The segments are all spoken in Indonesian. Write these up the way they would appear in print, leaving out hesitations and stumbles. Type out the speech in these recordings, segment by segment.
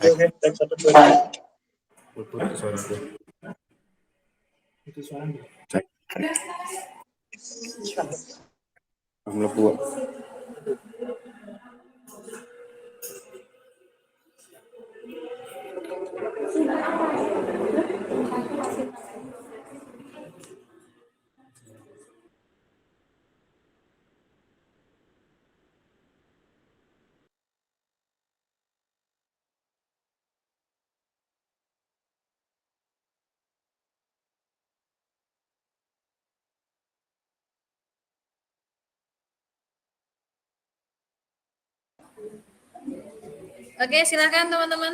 Oke, teks satu dua. Cek. Mlebu. Oke, silakan teman-teman.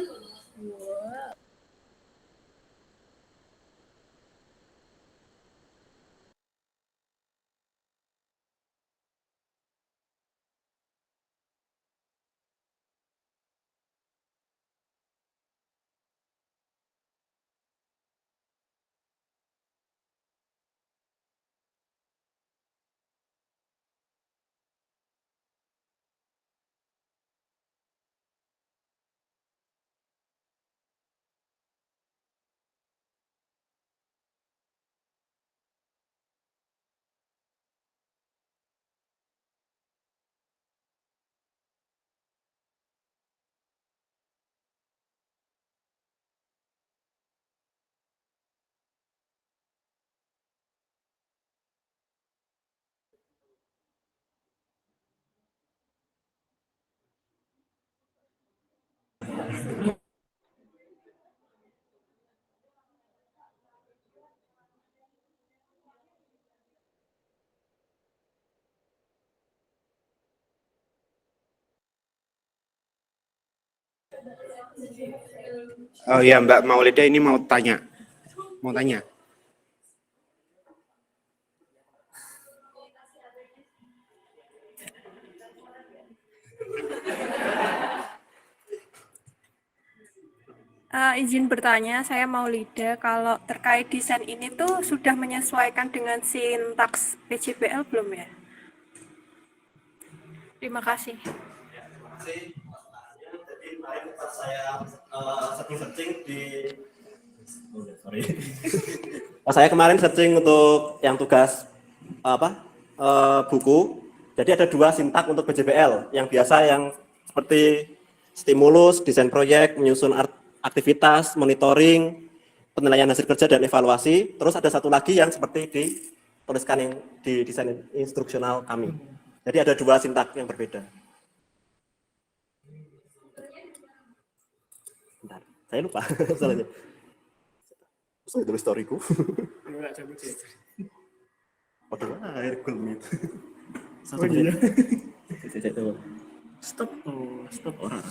Oh iya Mbak Maulida ini mau tanya. Izin bertanya, saya Maulida, kalau terkait desain ini tuh sudah menyesuaikan dengan sintaks PJBL belum ya? Terima kasih. Jadi kemarin pas saya searching di pas saya kemarin searching untuk yang tugas buku, jadi ada dua sintak untuk PJBL yang biasa yang seperti stimulus, desain proyek, menyusun aktivitas, monitoring, penilaian hasil kerja dan evaluasi. Terus ada satu lagi yang seperti dituliskan yang di desain instruksional kami. Jadi ada dua sintak yang berbeda. Bentar, saya lupa salahnya. Saya tulis storyku. Padahal air gelmit. Oh iya. Stop orang.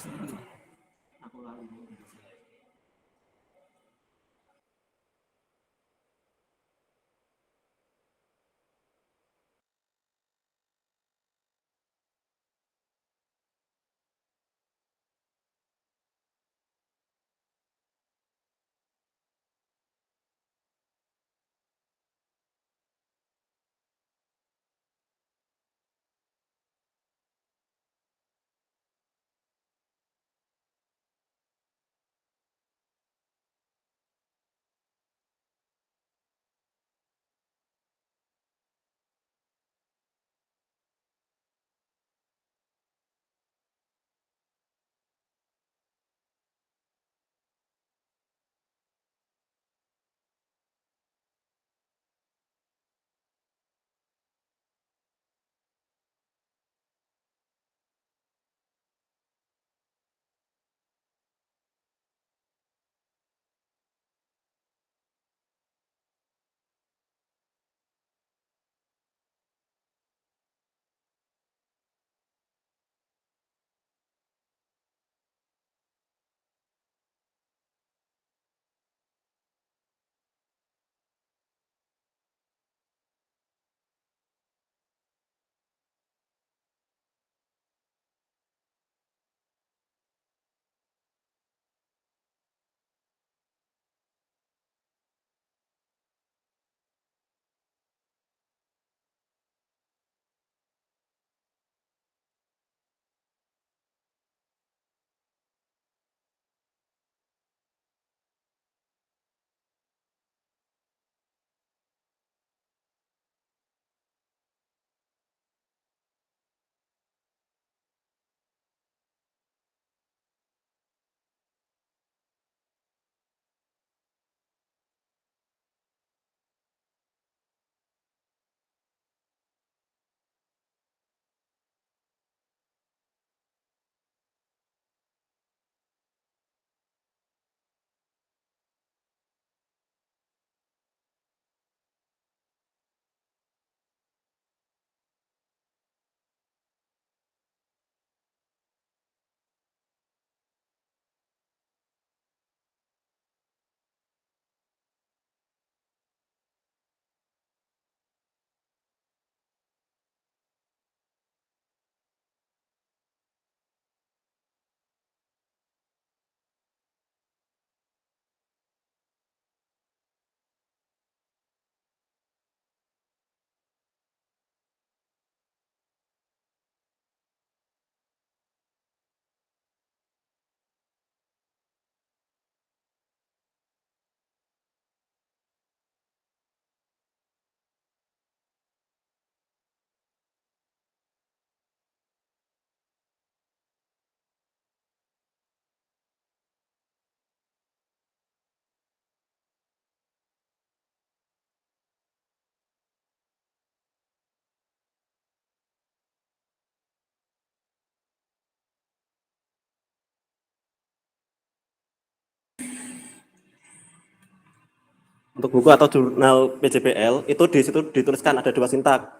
Untuk buku atau jurnal PJBL itu di situ dituliskan ada 2 sintak.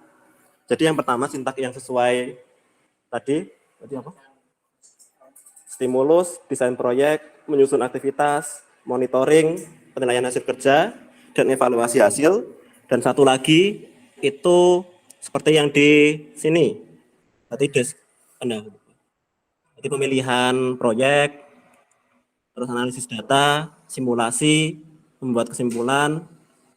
Jadi yang pertama sintak yang sesuai tadi apa? Stimulus, desain proyek, menyusun aktivitas, monitoring, penilaian hasil kerja, dan evaluasi hasil. Dan satu lagi itu seperti yang di sini. Tadi jadi pemilihan proyek, terus analisis data, simulasi, membuat kesimpulan,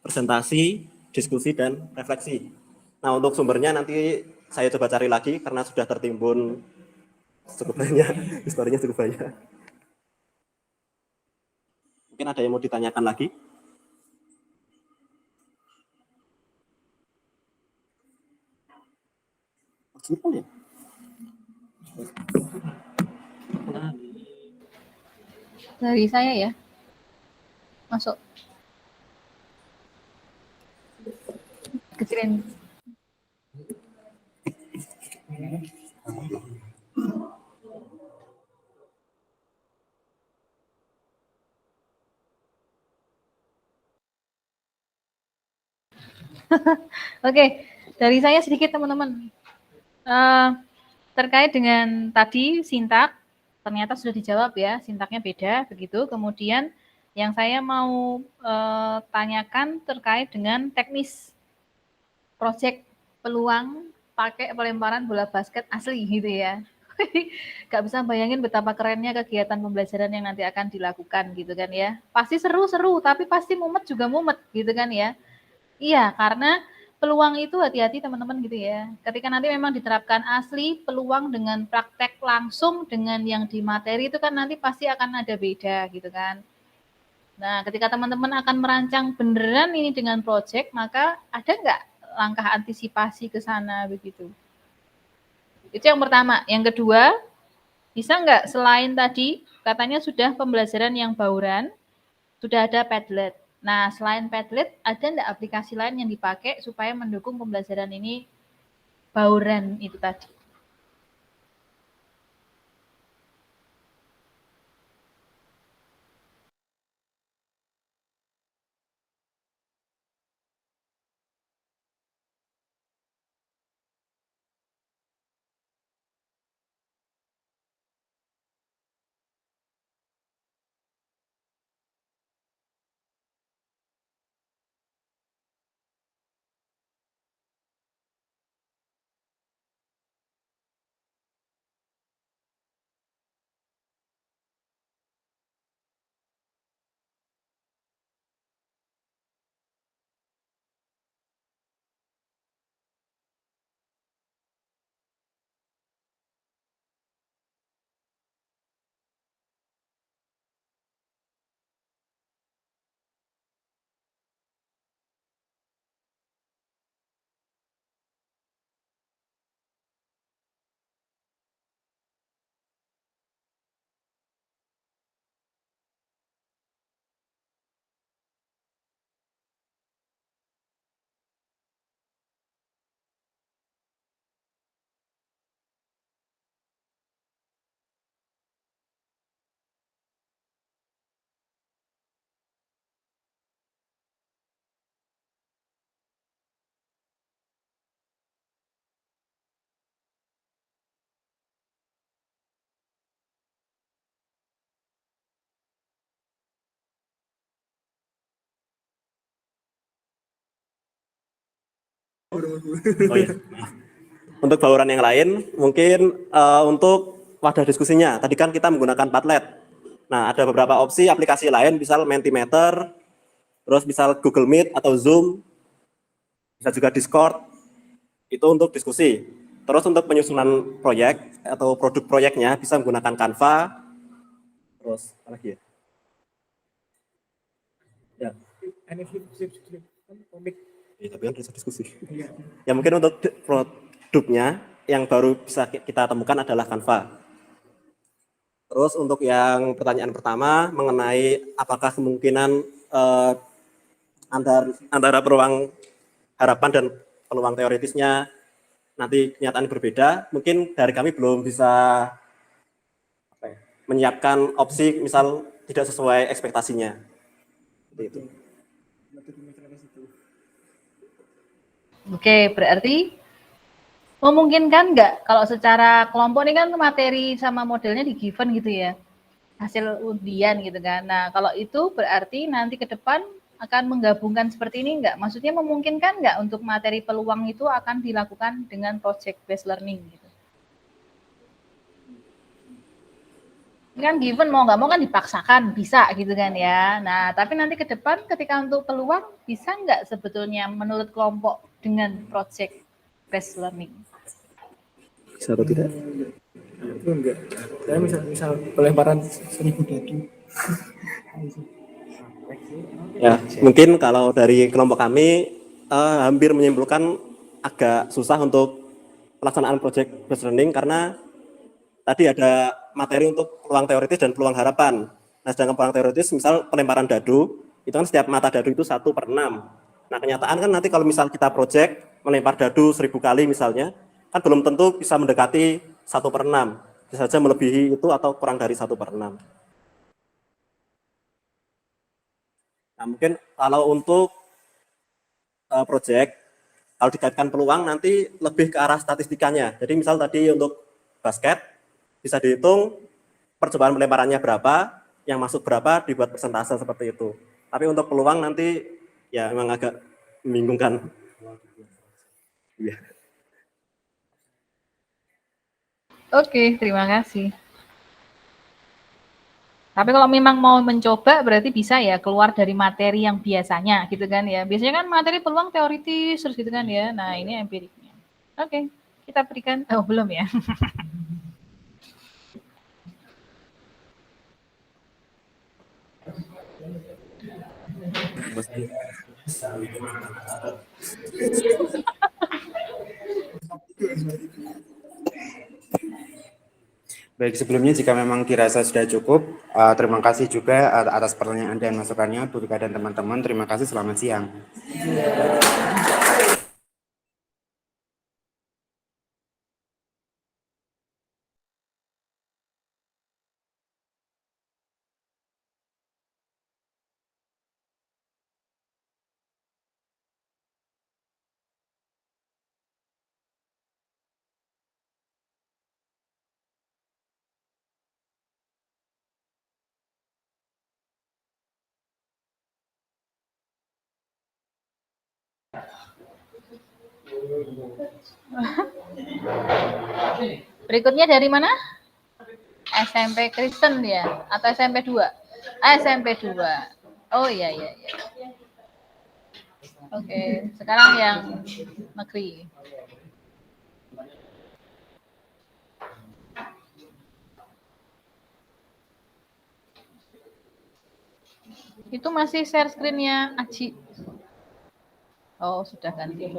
presentasi, diskusi, dan refleksi. Nah, untuk sumbernya nanti saya coba cari lagi karena sudah tertimbun cukup banyak, historinya cukup banyak. Mungkin ada yang mau ditanyakan lagi? Ya? Dari saya ya, masuk. Kecilin. Oke, dari saya sedikit teman-teman. Terkait dengan tadi sintak, ternyata sudah dijawab ya, sintaknya beda begitu. Kemudian yang saya mau tanyakan terkait dengan teknis proyek peluang pakai pelemparan bola basket asli gitu ya. Gak bisa bayangin betapa kerennya kegiatan pembelajaran yang nanti akan dilakukan gitu kan ya. Pasti seru-seru, tapi pasti mumet juga mumet gitu kan ya. Iya, karena peluang itu hati-hati teman-teman gitu ya. Ketika nanti memang diterapkan asli, peluang dengan praktek langsung dengan yang di materi itu kan nanti pasti akan ada beda gitu kan. Nah, ketika teman-teman akan merancang beneran ini dengan proyek, maka ada nggak langkah antisipasi ke sana begitu? Itu yang pertama. Yang kedua, bisa nggak selain tadi katanya sudah pembelajaran yang bauran, sudah ada Padlet. Nah, selain Padlet, ada nggak aplikasi lain yang dipakai supaya mendukung pembelajaran ini bauran itu tadi? Oh iya, maaf. Untuk bauran yang lain, mungkin untuk wadah diskusinya. Tadi kan kita menggunakan Padlet. Nah, ada beberapa opsi aplikasi lain, misal Mentimeter, terus misal Google Meet atau Zoom, bisa juga Discord, itu untuk diskusi. Terus untuk penyusunan proyek atau produk proyeknya bisa menggunakan Canva, terus apa lagi ya? Ya. Ya, tapi kan bisa diskusi. Ya mungkin untuk produknya yang baru bisa kita temukan adalah Canva. Terus untuk yang pertanyaan pertama mengenai apakah kemungkinan antara peluang harapan dan peluang teoritisnya nanti kenyataan berbeda, mungkin dari kami belum bisa menyiapkan opsi misal tidak sesuai ekspektasinya. Seperti itu. Oke, berarti memungkinkan nggak kalau secara kelompok ini kan materi sama modelnya di given gitu ya, hasil undian gitu kan. Nah, kalau itu berarti nanti ke depan akan menggabungkan seperti ini nggak? Maksudnya memungkinkan nggak untuk materi peluang itu akan dilakukan dengan project based learning gitu? Ini kan given mau nggak mau kan dipaksakan bisa gitu kan ya. Nah, tapi nanti ke depan ketika untuk peluang bisa nggak sebetulnya menurut kelompok dengan project based learning? Bisa atau tidak? Itu enggak. Saya misal pelemparan 1000 dadu. Ya, mungkin kalau dari kelompok kami hampir menyimpulkan agak susah untuk pelaksanaan project based learning karena tadi ada materi untuk peluang teoritis dan peluang harapan. Nah, sedangkan peluang teoritis, misal pelemparan dadu, itu kan setiap mata dadu itu 1/6. Nah, kenyataan kan nanti kalau misal kita project melempar dadu 1000 kali misalnya, kan belum tentu bisa mendekati 1/6. Bisa saja melebihi itu atau kurang dari 1/6. Nah, mungkin kalau untuk project, kalau dikaitkan peluang nanti lebih ke arah statistikanya. Jadi misal tadi untuk basket, bisa dihitung percobaan pelemparannya berapa, yang masuk berapa, dibuat persentase seperti itu. Tapi untuk peluang nanti ya memang agak membingungkan. Iya. Oke, terima kasih. Tapi kalau memang mau mencoba berarti bisa ya keluar dari materi yang biasanya gitu kan ya. Biasanya kan materi peluang teoritis terus gitu kan ya. Nah, ini empiriknya. Oke, kita berikan oh belum ya. Baik, sebelumnya jika memang dirasa sudah cukup, terima kasih juga atas pertanyaan dan masukannya, Bu Rika dan teman-teman. Terima kasih, selamat siang. Berikutnya dari mana? SMP Kristen ya atau SMP 2? SMP 2. Oh iya iya iya. Oke, sekarang yang negeri. Itu masih share screen-nya Aji. Oh, sudah ganti.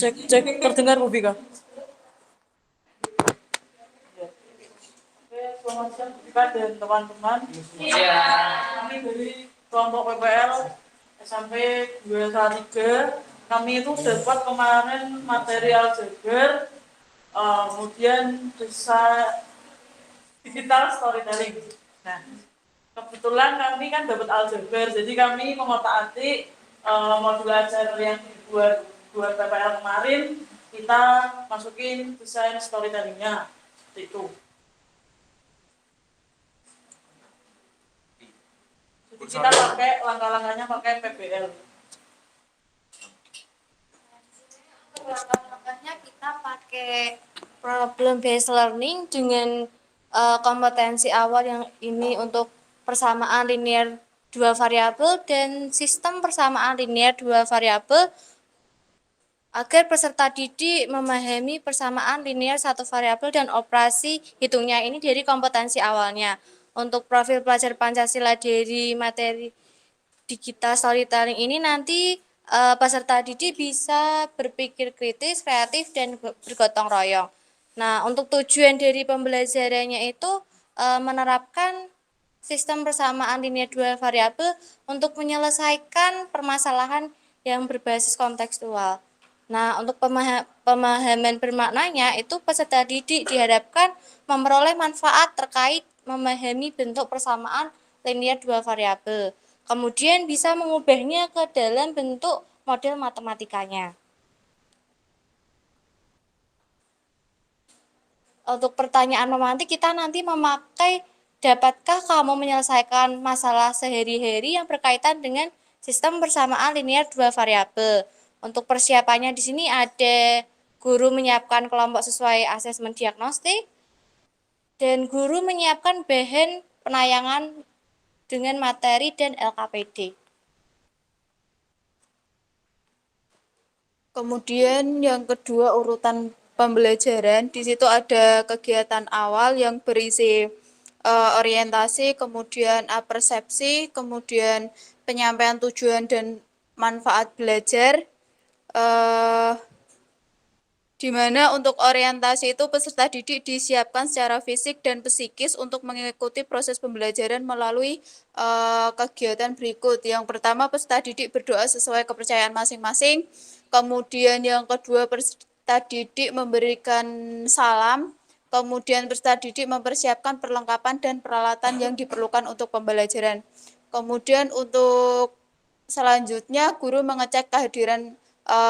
Cek, terdengar Bu Vika? Oke, selamat siang Bu Vika dan teman-teman. Kami dari kelompok PPL SMP 213, kami itu dapat kemarin materi aljabar, kemudian digital storytelling. Nah, kebetulan kami kan dapat aljabar, jadi kami mengotak-atik modul ajar yang dibuat PPL kemarin, kita masukin desain storytellingnya seperti itu. Jadi kita pakai langkah-langkahnya pakai PBL. Langkah-langkahnya kita pakai problem based learning dengan kompetensi awal yang ini untuk persamaan linear dua variabel dan sistem persamaan linear dua variabel agar peserta didik memahami persamaan linear satu variabel dan operasi hitungnya ini dari kompetensi awalnya. Untuk profil pelajar Pancasila dari materi digital storytelling ini nanti peserta didik bisa berpikir kritis, kreatif, dan bergotong royong. Nah, untuk tujuan dari pembelajarannya itu menerapkan sistem persamaan linear dua variabel untuk menyelesaikan permasalahan yang berbasis kontekstual. Nah, untuk pemahaman bermaknanya itu peserta didik diharapkan memperoleh manfaat terkait memahami bentuk persamaan linear dua variabel. Kemudian bisa mengubahnya ke dalam bentuk model matematikanya. Untuk pertanyaan memantik, kita nanti memakai dapatkah kamu menyelesaikan masalah sehari-hari yang berkaitan dengan sistem persamaan linear dua variabel. Untuk persiapannya di sini ada guru menyiapkan kelompok sesuai asesmen diagnostik dan guru menyiapkan bahan penayangan dengan materi dan LKPD. Kemudian yang kedua urutan pembelajaran, di situ ada kegiatan awal yang berisi orientasi, kemudian persepsi, kemudian penyampaian tujuan dan manfaat belajar. Di mana untuk orientasi itu peserta didik disiapkan secara fisik dan psikis untuk mengikuti proses pembelajaran melalui kegiatan berikut. Yang pertama, peserta didik berdoa sesuai kepercayaan masing-masing. Kemudian yang kedua, peserta didik memberikan salam. Kemudian peserta didik mempersiapkan perlengkapan dan peralatan yang diperlukan untuk pembelajaran. Kemudian untuk selanjutnya, guru mengecek kehadiran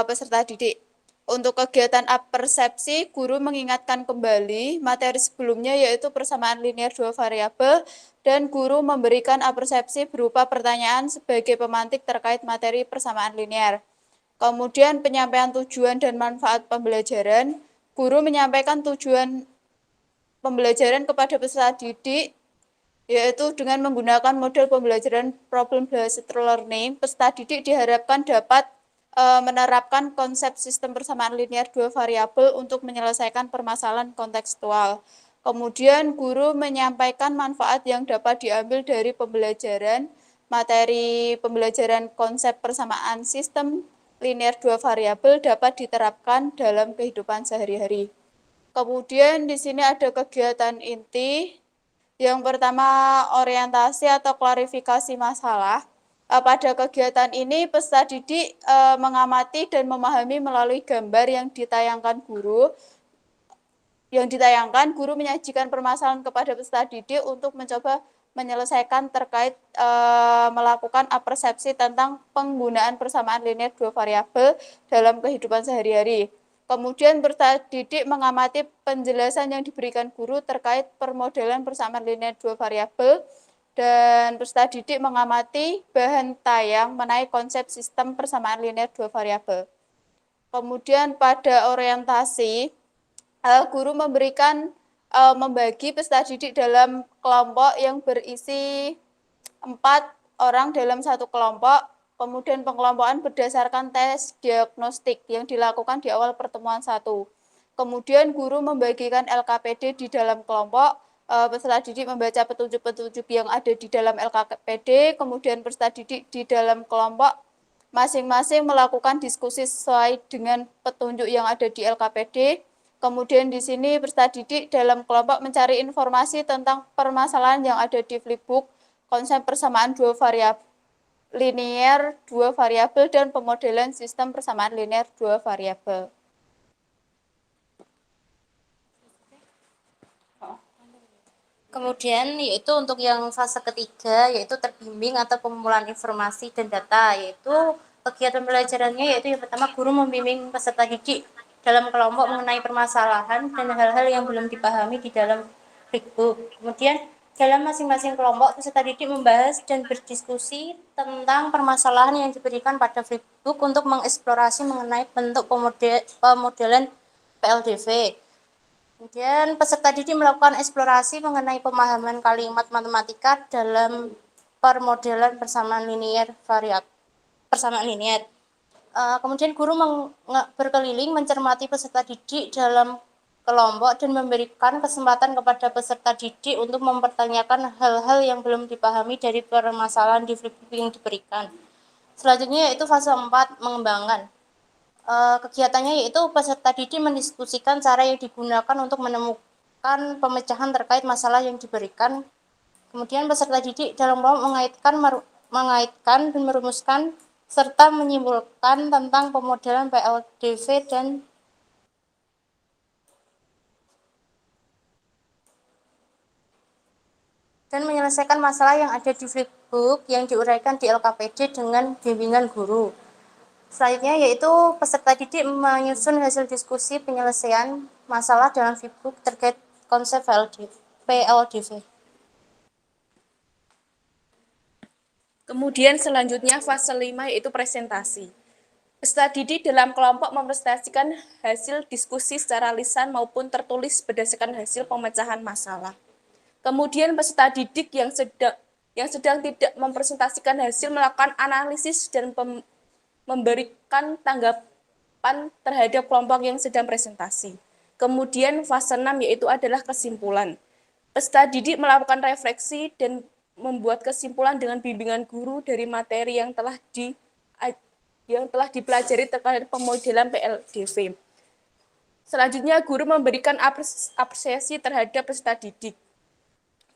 peserta didik. Untuk kegiatan persepsi, guru mengingatkan kembali materi sebelumnya yaitu persamaan linear dua variabel dan guru memberikan persepsi berupa pertanyaan sebagai pemantik terkait materi persamaan linear. Kemudian penyampaian tujuan dan manfaat pembelajaran, guru menyampaikan tujuan pembelajaran kepada peserta didik yaitu dengan menggunakan model pembelajaran problem based learning, peserta didik diharapkan dapat menerapkan konsep sistem persamaan linear dua variabel untuk menyelesaikan permasalahan kontekstual. Kemudian guru menyampaikan manfaat yang dapat diambil dari pembelajaran materi pembelajaran konsep persamaan sistem linear dua variabel dapat diterapkan dalam kehidupan sehari-hari. Kemudian di sini ada kegiatan inti. Yang pertama orientasi atau klarifikasi masalah. Pada kegiatan ini peserta didik mengamati dan memahami melalui gambar yang ditayangkan guru. Guru menyajikan permasalahan kepada peserta didik untuk mencoba menyelesaikan terkait melakukan persepsi tentang penggunaan persamaan linear dua variabel dalam kehidupan sehari-hari. Kemudian peserta didik mengamati penjelasan yang diberikan guru terkait permodelan persamaan linear dua variabel dan peserta didik mengamati bahan tayang mengenai konsep sistem persamaan linear dua variabel. Kemudian pada orientasi, guru membagi peserta didik dalam kelompok yang berisi 4 orang dalam satu kelompok. Kemudian pengelompokan berdasarkan tes diagnostik yang dilakukan di awal pertemuan 1. Kemudian guru membagikan LKPD di dalam kelompok. Peserta didik membaca petunjuk-petunjuk yang ada di dalam LKPD, kemudian peserta didik di dalam kelompok masing-masing melakukan diskusi sesuai dengan petunjuk yang ada di LKPD. Kemudian di sini peserta didik dalam kelompok mencari informasi tentang permasalahan yang ada di flipbook, konsep persamaan dua variabel linear dua variabel dan pemodelan sistem persamaan linear dua variabel. Kemudian yaitu untuk yang fase ketiga yaitu terbimbing atau pengumpulan informasi dan data, yaitu kegiatan pembelajarannya yaitu yang pertama guru membimbing peserta didik dalam kelompok mengenai permasalahan dan hal-hal yang belum dipahami di dalam flipbook. Kemudian dalam masing-masing kelompok peserta didik membahas dan berdiskusi tentang permasalahan yang diberikan pada flipbook untuk mengeksplorasi mengenai bentuk pemodelan PLDV. Kemudian peserta didik melakukan eksplorasi mengenai pemahaman kalimat matematika dalam permodelan persamaan linear kemudian guru berkeliling mencermati peserta didik dalam kelompok dan memberikan kesempatan kepada peserta didik untuk mempertanyakan hal-hal yang belum dipahami dari permasalahan di flipbook yang diberikan. Selanjutnya yaitu fase 4 mengembangkan. Kegiatannya yaitu peserta didik mendiskusikan cara yang digunakan untuk menemukan pemecahan terkait masalah yang diberikan. Kemudian peserta didik dalam kelompok mengaitkan dan merumuskan serta menyimpulkan tentang pemodelan PLDV dan menyelesaikan masalah yang ada di flipbook yang diuraikan di LKPD dengan bimbingan guru. Selanjutnya yaitu peserta didik menyusun hasil diskusi penyelesaian masalah dalam flipbook terkait konsep PLDV. Kemudian selanjutnya fase 5 yaitu presentasi. Peserta didik dalam kelompok mempresentasikan hasil diskusi secara lisan maupun tertulis berdasarkan hasil pemecahan masalah. Kemudian peserta didik yang sedang tidak mempresentasikan hasil melakukan analisis dan memberikan tanggapan terhadap kelompok yang sedang presentasi. Kemudian fase 6 yaitu adalah kesimpulan. Peserta didik melakukan refleksi dan membuat kesimpulan dengan bimbingan guru dari materi yang telah dipelajari terkait pemodelan PLDV. Selanjutnya guru memberikan apresiasi terhadap peserta didik.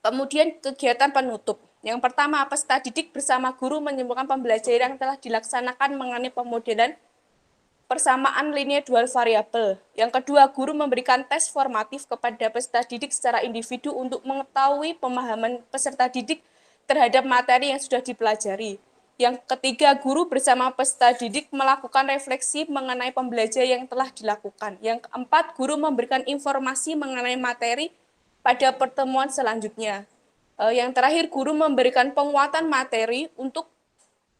Kemudian kegiatan penutup. Yang pertama, peserta didik bersama guru menyimpulkan pembelajaran yang telah dilaksanakan mengenai pemodelan persamaan linear dual variabel. Yang kedua, guru memberikan tes formatif kepada peserta didik secara individu untuk mengetahui pemahaman peserta didik terhadap materi yang sudah dipelajari. Yang ketiga, guru bersama peserta didik melakukan refleksi mengenai pembelajaran yang telah dilakukan. Yang keempat, guru memberikan informasi mengenai materi pada pertemuan selanjutnya. Yang terakhir, guru memberikan penguatan materi untuk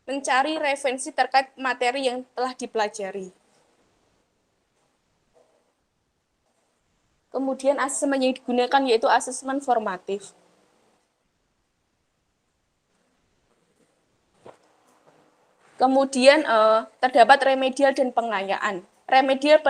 mencari referensi terkait materi yang telah dipelajari. Kemudian asesmen yang digunakan yaitu asesmen formatif. Kemudian terdapat remedial dan pengayaan. Remedial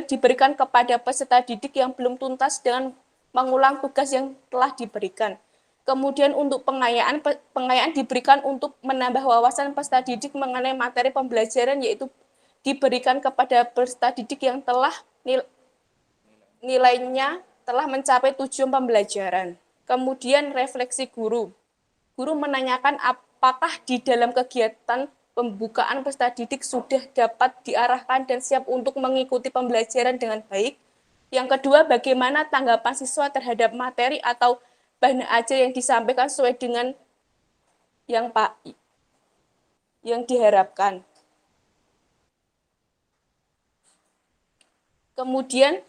diberikan kepada peserta didik yang belum tuntas dengan mengulang tugas yang telah diberikan. Kemudian untuk pengayaan diberikan untuk menambah wawasan peserta didik mengenai materi pembelajaran, yaitu diberikan kepada peserta didik yang telah nilainya telah mencapai tujuan pembelajaran. Kemudian refleksi guru. Guru menanyakan apakah di dalam kegiatan pembukaan peserta didik sudah dapat diarahkan dan siap untuk mengikuti pembelajaran dengan baik. Yang kedua, bagaimana tanggapan siswa terhadap materi atau bahan ajar yang disampaikan sesuai dengan yang diharapkan. Kemudian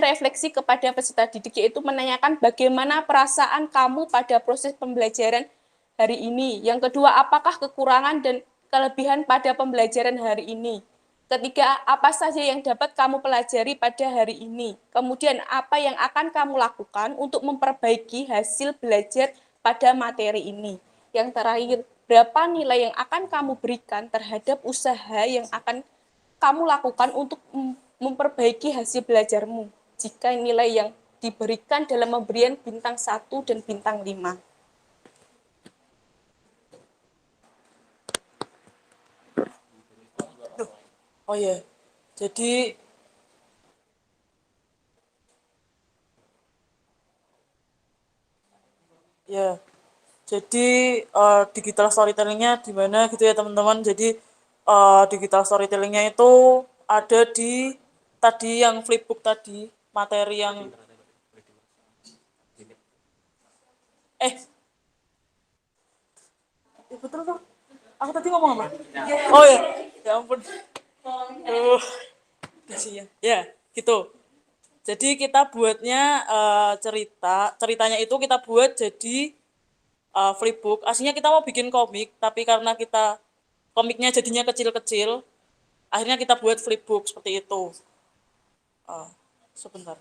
refleksi kepada peserta didik, yaitu menanyakan bagaimana perasaan kamu pada proses pembelajaran hari ini. Yang kedua, apakah kekurangan dan kelebihan pada pembelajaran hari ini. Ketiga, apa saja yang dapat kamu pelajari pada hari ini. Kemudian, apa yang akan kamu lakukan untuk memperbaiki hasil belajar pada materi ini. Yang terakhir, berapa nilai yang akan kamu berikan terhadap usaha yang akan kamu lakukan untuk memperbaiki hasil belajarmu jika nilai yang diberikan dalam pemberian bintang 1 dan bintang 5. Oh ya, jadi ya, jadi digital storytellingnya di mana gitu ya teman-teman. Jadi digital storytellingnya itu ada di tadi yang flipbook tadi, materi yang betul tuh. Aku tadi ngomong apa? Oh ya, ya ampun. Kasihan. Ya, gitu. Jadi kita buatnya ceritanya itu kita buat jadi flipbook. Aslinya kita mau bikin komik, tapi karena kita komiknya jadinya kecil-kecil, akhirnya kita buat flipbook seperti itu. Sebentar.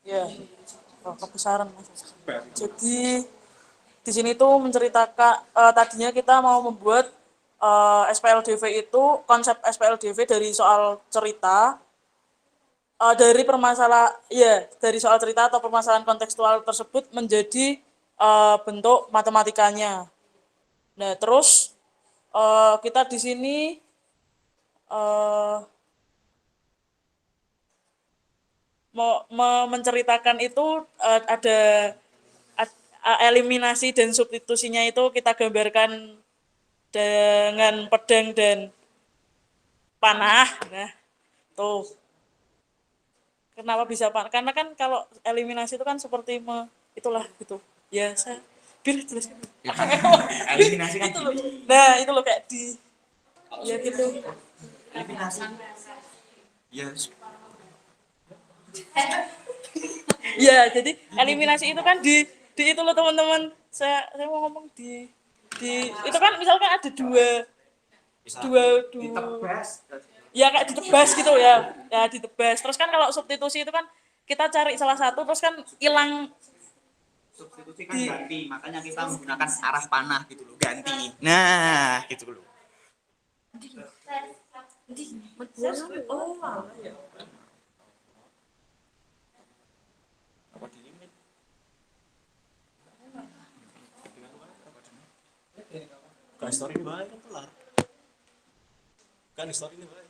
Ya, kebesaran. Jadi di sini tuh menceritakan tadinya kita mau membuat SPLDV itu konsep SPLDV dari soal cerita dari soal cerita atau permasalahan kontekstual tersebut menjadi bentuk matematikanya. Nah, terus kita di sini menceritakan itu ada eliminasi dan substitusinya itu kita gambarkan dengan pedang dan panah. Nah, tuh. Kenapa bisa panah? Karena kan kalau eliminasi itu kan seperti itulah gitu. Ya, saya jelaskan. Ya kan? Eliminasi kan itu loh. Nah, itu loh kayak di ya gitu. eliminasi. Yes. Ya, jadi eliminasi itu kan di itu loh teman-teman. Saya mau ngomong di itu kan misalkan ada dua ya kayak ditebas gitu ya. Ya ditebas. Terus kan kalau substitusi itu kan kita cari salah satu terus kan hilang. Substitusi kan ganti, makanya kita menggunakan arah panah gitu loh, ganti. Nah, gitu loh. Oh, ya. Kan story ini baik kan kelar. Kan story ini baik.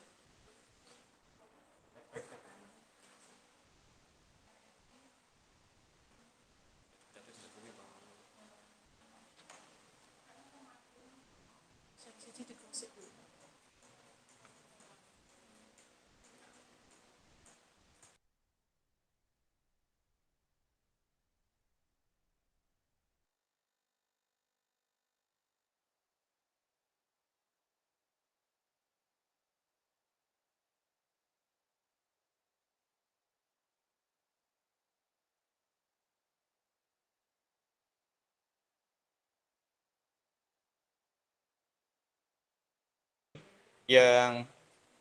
Yang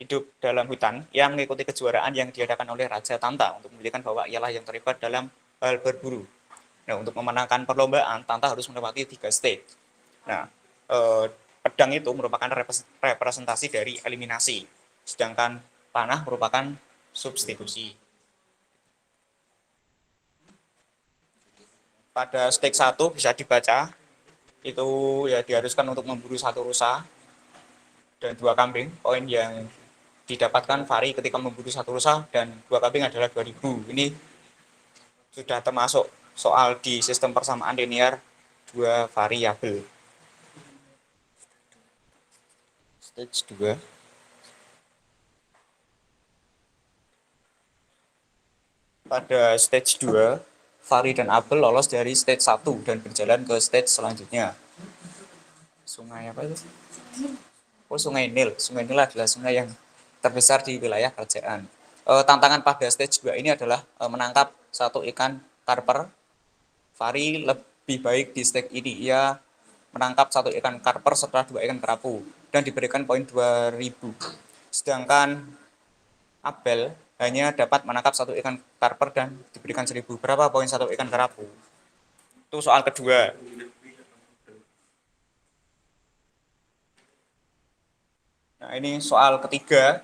hidup dalam hutan yang mengikuti kejuaraan yang diadakan oleh Raja Tanta untuk membuktikan bahwa ialah yang terlibat dalam hal berburu. Nah, untuk memenangkan perlombaan, Tanta harus melewati 3 stage. Nah, pedang itu merupakan representasi dari eliminasi, sedangkan panah merupakan substitusi. Pada stage 1 bisa dibaca, itu ya diharuskan untuk memburu 1 rusa dan 2 kambing. Poin yang didapatkan Fahri ketika memburu 1 rusa dan 2 kambing adalah 2000. Ini sudah termasuk soal di sistem persamaan linear 2 variabel. Stage 2. Pada stage 2, Fahri dan Abel lolos dari stage 1 dan berjalan ke stage selanjutnya. Sungai apa itu? Oh, Sungai Nil. Sungai Nil adalah sungai yang terbesar di wilayah kerajaan. Tantangan pada stage 2 ini adalah menangkap 1 ikan karper. Fahri lebih baik di stage ini. Ia menangkap 1 ikan karper setelah 2 ikan kerapu. dan diberikan poin 2000. Sedangkan Abel hanya dapat menangkap 1 ikan karper dan diberikan 1000. Berapa poin 1 ikan kerapu? Itu soal kedua. Nah, ini soal ketiga.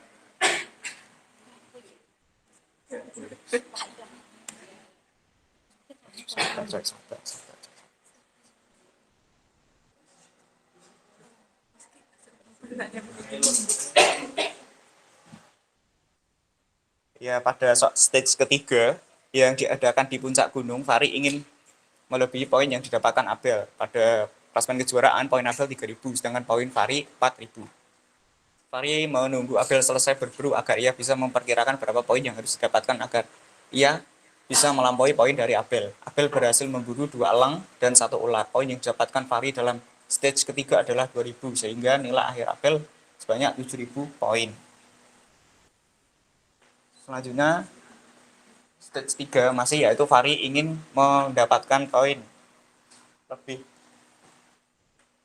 Ya, pada stage ketiga yang diadakan di puncak gunung, Fahri ingin melebihi poin yang didapatkan Abel. Pada klasemen kejuaraan, poin Abel 3000, sedangkan poin Fahri 4000. Fahri menunggu Abel selesai berburu agar ia bisa memperkirakan berapa poin yang harus didapatkan agar ia bisa melampaui poin dari Abel. Abel berhasil memburu 2 elang dan 1 ular. Poin yang didapatkan Fahri dalam stage ketiga adalah 2000, sehingga nilai akhir Abel sebanyak 7000 poin. Selanjutnya, stage 3 masih, yaitu Fahri ingin mendapatkan poin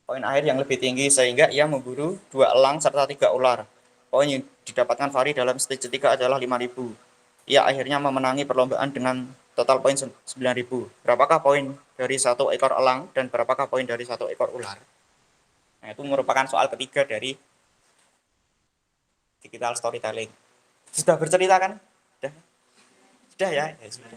akhir yang lebih tinggi, sehingga ia memburu 2 elang serta 3 ular. Poin yang didapatkan Fahri dalam stage 3 adalah 5000. Ia akhirnya memenangi perlombaan dengan total poin 9000. Berapakah poin dari 1 ekor elang dan berapakah poin dari 1 ekor ular? Nah, itu merupakan soal ketiga dari digital storytelling. Sudah bercerita kan? Sudah ya? Ya sudah.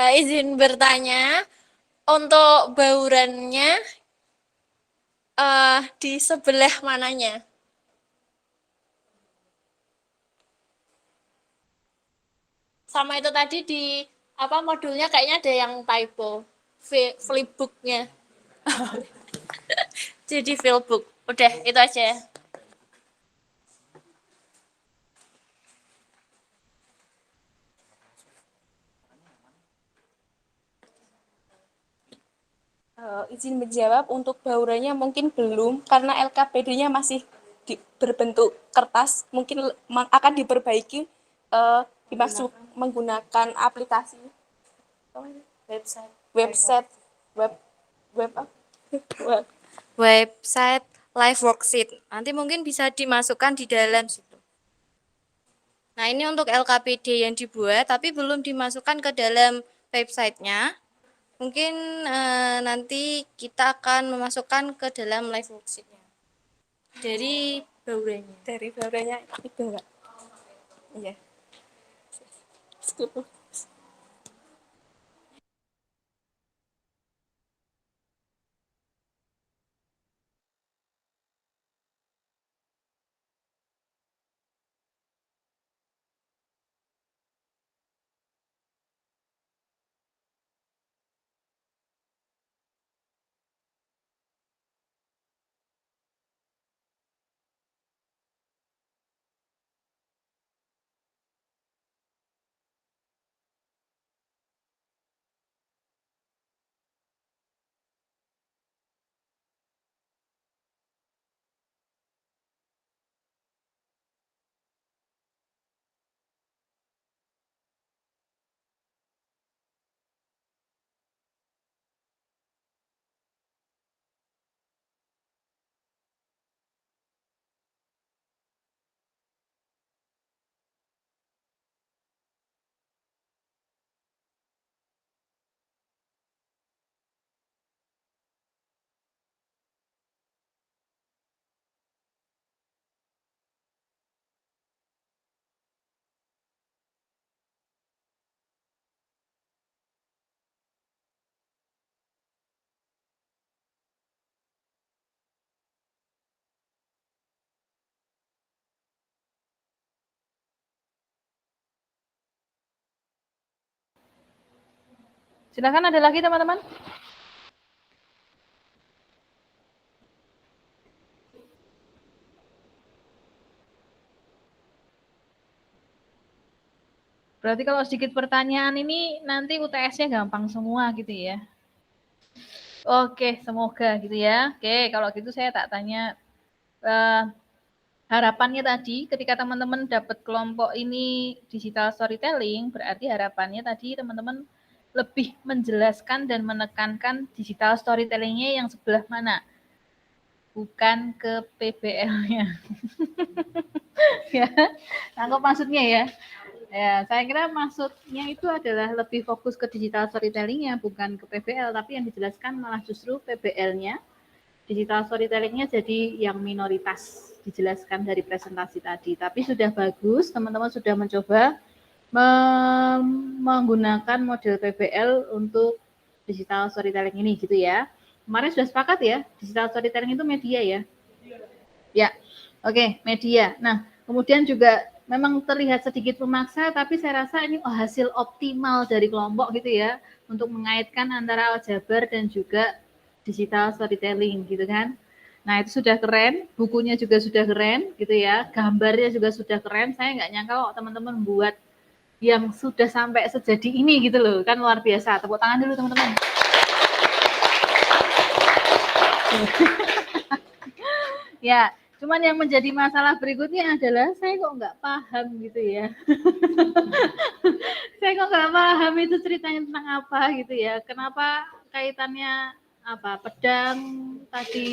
Izin bertanya, untuk baurannya di sebelah mananya? Sama itu tadi di apa modulnya kayaknya ada yang typo. Flipbooknya. Jadi flipbook. Udah, itu aja. Izin menjawab, untuk baurannya mungkin belum karena LKPD-nya masih berbentuk kertas, mungkin akan diperbaiki dimasuk menggunakan aplikasi website web web apa? Website live worksheet. Nanti mungkin bisa dimasukkan di dalam situ. Nah, ini untuk LKPD yang dibuat tapi belum dimasukkan ke dalam websitenya. Mungkin nanti kita akan memasukkan ke dalam live worksheet-nya. Dari baurannya. Dari baurannya itu enggak? Iya. Silakan, ada lagi teman-teman? Berarti kalau sedikit pertanyaan ini nanti UTS-nya gampang semua gitu ya. Oke, semoga gitu ya. Oke, kalau gitu saya tak tanya harapannya tadi ketika teman-teman dapat kelompok ini digital storytelling, berarti harapannya tadi teman-teman lebih menjelaskan dan menekankan digital storytelling-nya yang sebelah mana, bukan ke PBL-nya. Ya, nangkep maksudnya ya. Ya, saya kira maksudnya itu adalah lebih fokus ke digital storytelling-nya, bukan ke PBL, tapi yang dijelaskan malah justru PBL-nya. Digital storytelling-nya jadi yang minoritas dijelaskan dari presentasi tadi. Tapi sudah bagus, teman-teman sudah mencoba menggunakan model PBL untuk digital storytelling ini gitu ya. Kemarin sudah sepakat ya, digital storytelling itu media ya. Ya, oke, media. Nah, kemudian juga memang terlihat sedikit memaksa, tapi saya rasa ini hasil optimal dari kelompok gitu ya, untuk mengaitkan antara aljabar dan juga digital storytelling gitu kan. Nah, itu sudah keren, bukunya juga sudah keren gitu ya, gambarnya juga sudah keren. Saya nggak nyangka kok teman-teman buat yang sudah sampai sejadi ini gitu loh, kan luar biasa. Tepuk tangan dulu teman-teman. Ya, cuman yang menjadi masalah berikutnya adalah saya kok nggak paham gitu ya. Saya kok nggak paham itu ceritanya tentang apa gitu ya. Kenapa kaitannya apa, pedang tadi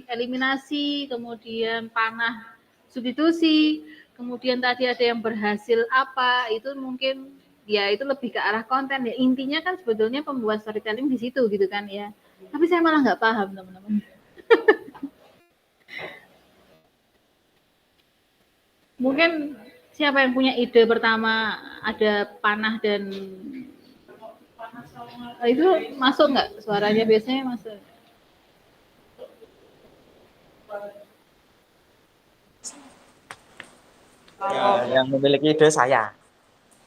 eliminasi, kemudian panah substitusi, kemudian tadi ada yang berhasil apa, itu mungkin ya itu lebih ke arah konten ya. Intinya kan sebetulnya pembuat storytelling di situ gitu kan ya. Tapi saya malah nggak paham teman-teman. Mungkin siapa yang punya ide pertama, ada panah dan itu masuk nggak suaranya, biasanya masuk? Ya, yang memiliki ide saya.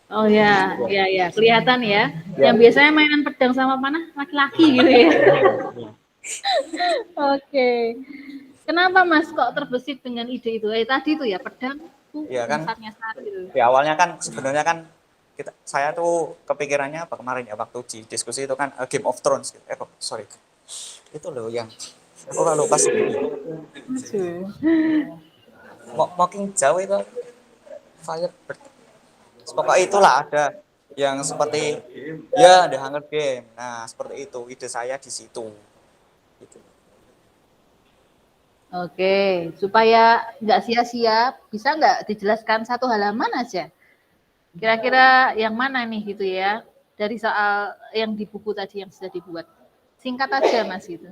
Oh ya, ya, kelihatan ya. Yang biasanya mainan pedang sama panah laki-laki gitu ya. Oke. Kenapa Mas kok terbesit dengan ide itu? Tadi itu ya pedang tuh Iya kan, nyasar gitu. di awalnya kan sebenarnya kan saya tuh kepikirannya apa kemarin ya waktu di diskusi itu kan Game of Thrones. Sorry. Itu loh yang lupa sih. Mocking jauh itu Firebird. Pokoknya itulah ada yang seperti ya The Hunger Game. Nah, seperti itu ide saya di situ. Gitu. Oke, supaya nggak sia-sia, bisa nggak dijelaskan satu halaman aja? Kira-kira yang mana nih gitu ya, dari soal yang di buku tadi yang sudah dibuat. Singkat aja Mas gitu.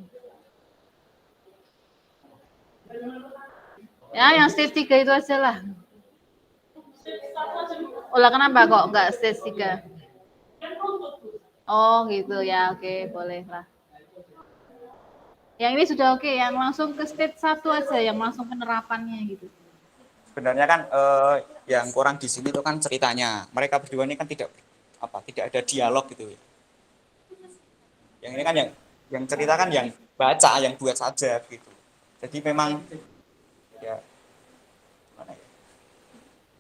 Ya, yang stage 3 itu aja lah. Olah kenapa kok nggak stage 3? Oh gitu ya, oke, boleh lah. Yang ini sudah oke, yang langsung ke stage 1 aja, yang langsung penerapannya gitu. Sebenarnya kan yang kurang di sini itu kan ceritanya. Mereka berdua ini kan tidak ada dialog gitu ya. Yang ini kan yang cerita kan yang baca, yang buat saja gitu. Jadi memang ya gimana ya?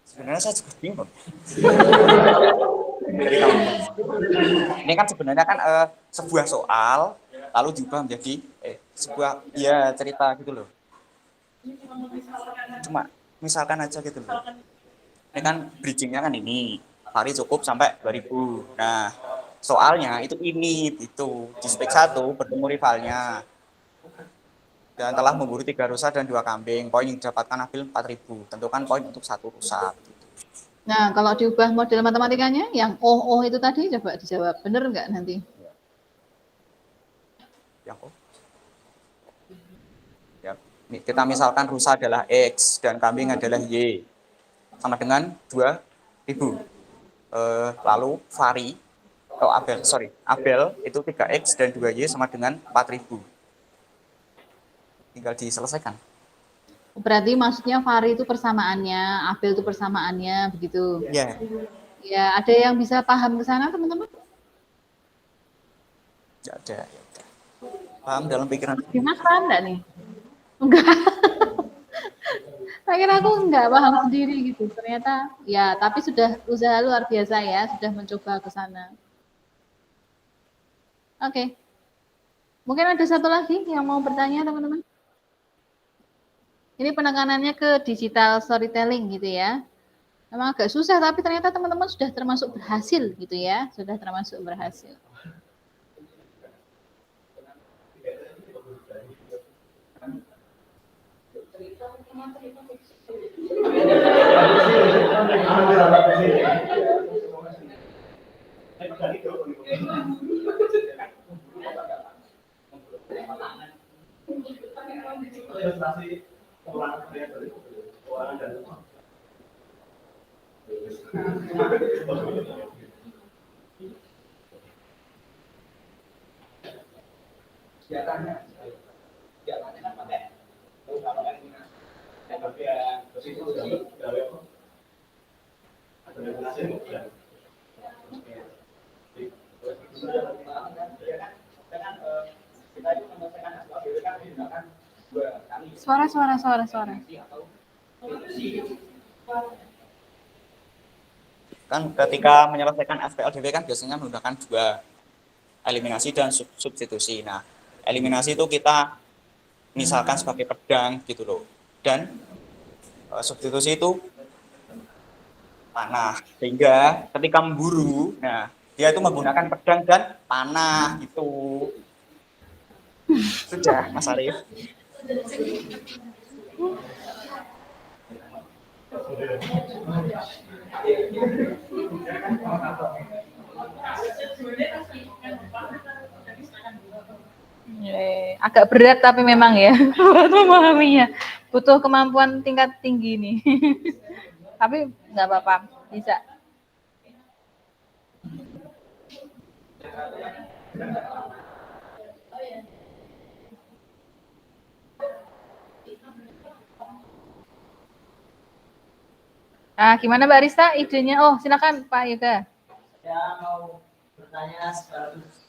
Sebenarnya saya juga bingung. Ini kan sebenarnya kan sebuah soal lalu diubah menjadi sebuah ya cerita gitu loh. Cuma misalkan aja gitu loh. Ini kan bridgingnya kan ini hari cukup sampai 2000. Nah soalnya itu ini itu di spek 1 bertemu rivalnya dan telah memburu 3 rusa dan 2 kambing. Poin yang didapatkan Nabil 4000. Tentukan poin untuk 1 rusa. Nah, kalau diubah model matematikanya, yang oh itu tadi coba dijawab, bener nggak nanti? Yang ya, kita misalkan rusa adalah X dan kambing adalah Y, sama dengan 2000. Lalu Abel itu 3X dan 2Y sama dengan 4000. Tinggal diselesaikan. Berarti maksudnya Fari itu persamaannya, Abel itu persamaannya, begitu? Iya. Ya, ada yang bisa paham ke sana, teman-teman? Nggak ada. Ya udah. Paham dalam pikiran? Dimas paham nggak nih? Enggak. Saya kira aku enggak paham sendiri gitu. Ternyata ya, tapi sudah usaha luar biasa ya, sudah mencoba ke sana. Oke. Mungkin ada satu lagi yang mau bertanya, teman-teman. Ini penekanannya ke digital storytelling gitu ya. Memang agak susah, tapi ternyata teman-teman sudah termasuk berhasil gitu ya. Sudah termasuk berhasil. Suara. Kan ketika menyelesaikan SPLDW kan biasanya menggunakan dua, eliminasi dan substitusi. Nah, eliminasi itu kita misalkan sebagai pedang gitu loh, dan substitusi itu panah, sehingga ketika memburu, nah dia itu menggunakan pedang dan panah gitu. Sudah, Mas Arif. Agak berat tapi memang ya buat memahaminya, butuh kemampuan tingkat tinggi nih. Tapi nggak apa-apa, bisa. Gimana Mbak Rista idenya? Oh, silakan Pak Yoga. Saya mau bertanya sekaligus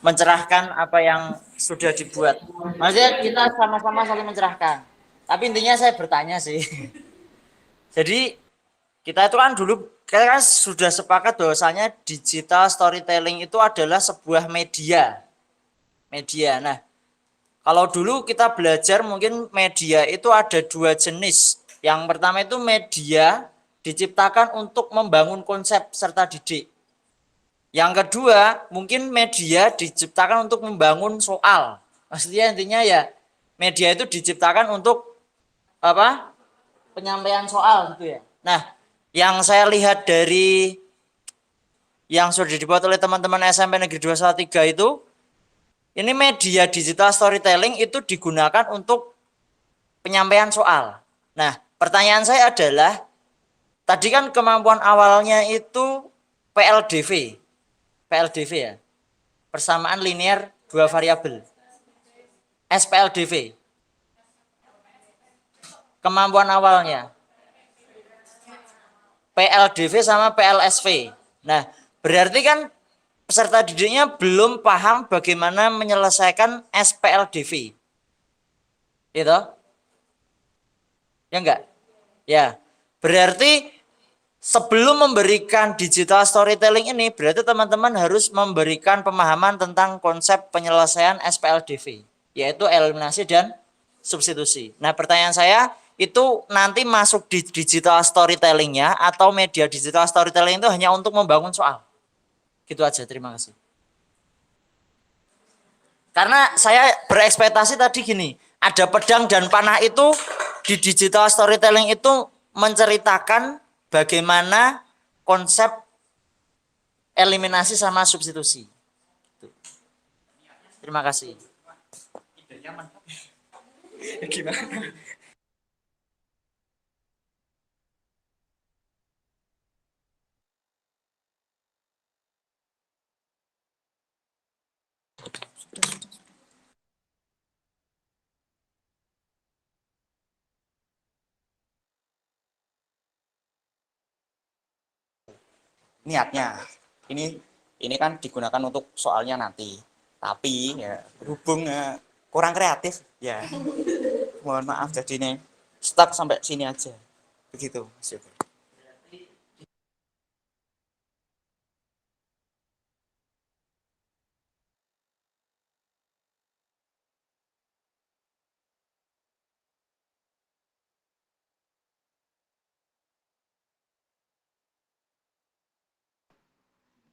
mencerahkan apa yang sudah dibuat. Maksudnya kita sama-sama saling mencerahkan. Tapi intinya saya bertanya sih. Jadi kita itu kan dulu kita kan sudah sepakat bahwasanya digital storytelling itu adalah sebuah media. Nah, kalau dulu kita belajar mungkin media itu ada dua jenis. Yang pertama itu media diciptakan untuk membangun konsep serta didik. Yang kedua, mungkin media diciptakan untuk membangun soal. Maksudnya intinya ya, media itu diciptakan untuk apa? Penyampaian soal gitu ya. Nah, yang saya lihat dari yang sudah dibuat oleh teman-teman SMP Negeri 213 itu, ini media digital storytelling itu digunakan untuk penyampaian soal. Nah, pertanyaan saya adalah, tadi kan kemampuan awalnya itu PLDV ya, persamaan linear dua variabel. SPLDV, kemampuan awalnya PLDV sama PLSV. Nah, berarti kan peserta didiknya belum paham bagaimana menyelesaikan SPLDV. Gitu? Ya enggak? Ya. Berarti sebelum memberikan digital storytelling ini, berarti teman-teman harus memberikan pemahaman tentang konsep penyelesaian SPLDV, yaitu eliminasi dan substitusi. Nah, pertanyaan saya, itu nanti masuk di digital storytellingnya atau media digital storytelling itu hanya untuk membangun soal? Gitu aja, terima kasih. Karena saya berekspektasi tadi gini, ada pedang dan panah itu di digital storytelling itu menceritakan bagaimana konsep eliminasi sama substitusi. Terima kasih. Gimana? Niatnya. ini kan digunakan untuk soalnya nanti. Tapi ya berhubung kurang kreatif ya mohon maaf jadi ini stuck sampai sini aja. Begitu Mas Yoga.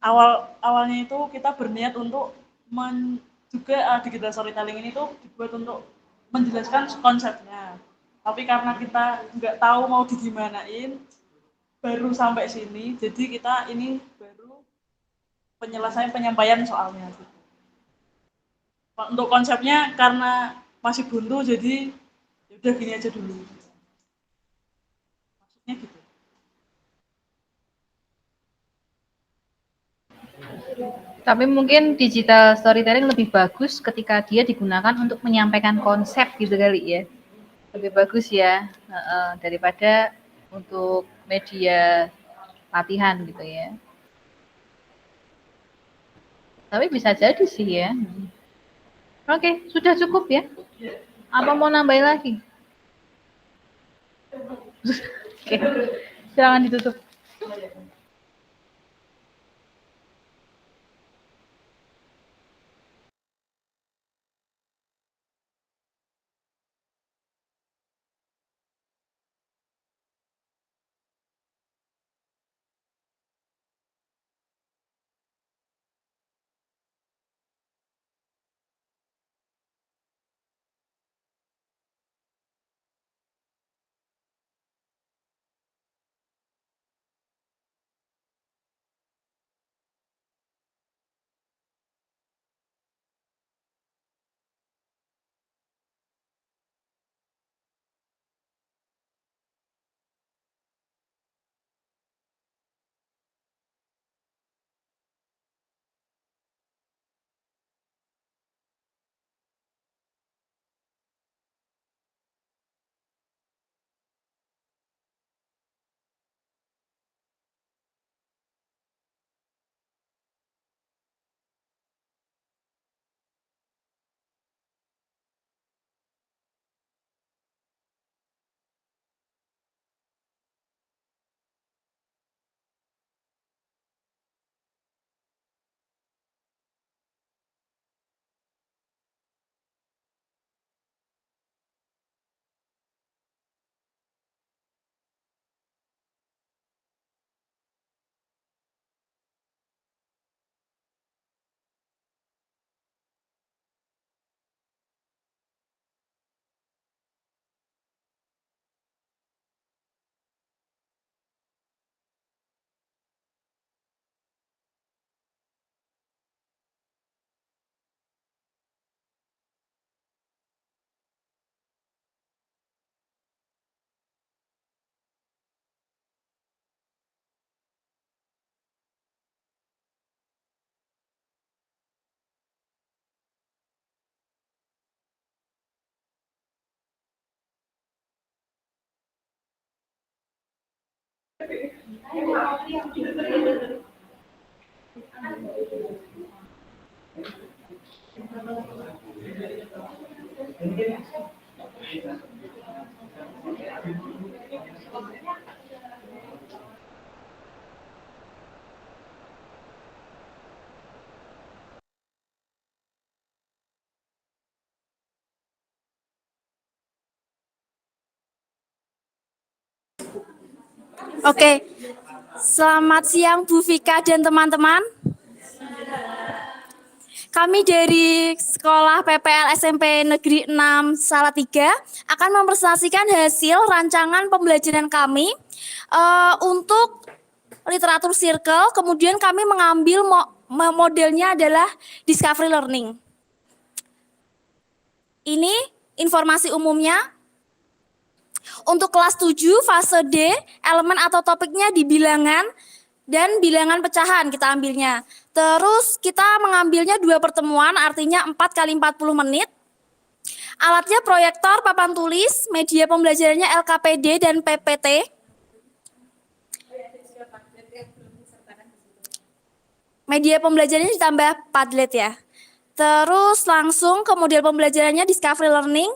Awalnya itu kita berniat untuk juga digital storytelling ini tuh dibuat untuk menjelaskan konsepnya. Tapi karena kita nggak tahu mau digimanain, baru sampai sini, jadi kita ini baru penyampaian soalnya. Untuk konsepnya karena masih buntu, jadi ya udah gini aja dulu. Maksudnya gitu. Tapi mungkin digital storytelling lebih bagus ketika dia digunakan untuk menyampaikan konsep gitu kali ya. Lebih bagus ya daripada untuk media latihan gitu ya. Tapi bisa jadi sih ya. Oke, sudah cukup ya? Apa mau nambahin lagi? Oke, silakan ditutup. Oke, selamat siang Bu Vika dan teman-teman. Kami dari Sekolah PPL SMP Negeri 6 Salatiga akan mempresentasikan hasil rancangan pembelajaran kami untuk literatur circle. Kemudian kami mengambil modelnya adalah discovery learning. Ini informasi umumnya. Untuk kelas 7 fase D, elemen atau topiknya di bilangan dan bilangan pecahan kita ambilnya. Terus kita mengambilnya 2 pertemuan, artinya 4 kali 40 menit. Alatnya proyektor, papan tulis, media pembelajarannya LKPD dan PPT. Media pembelajarannya ditambah Padlet ya. Terus langsung ke model pembelajarannya Discovery Learning.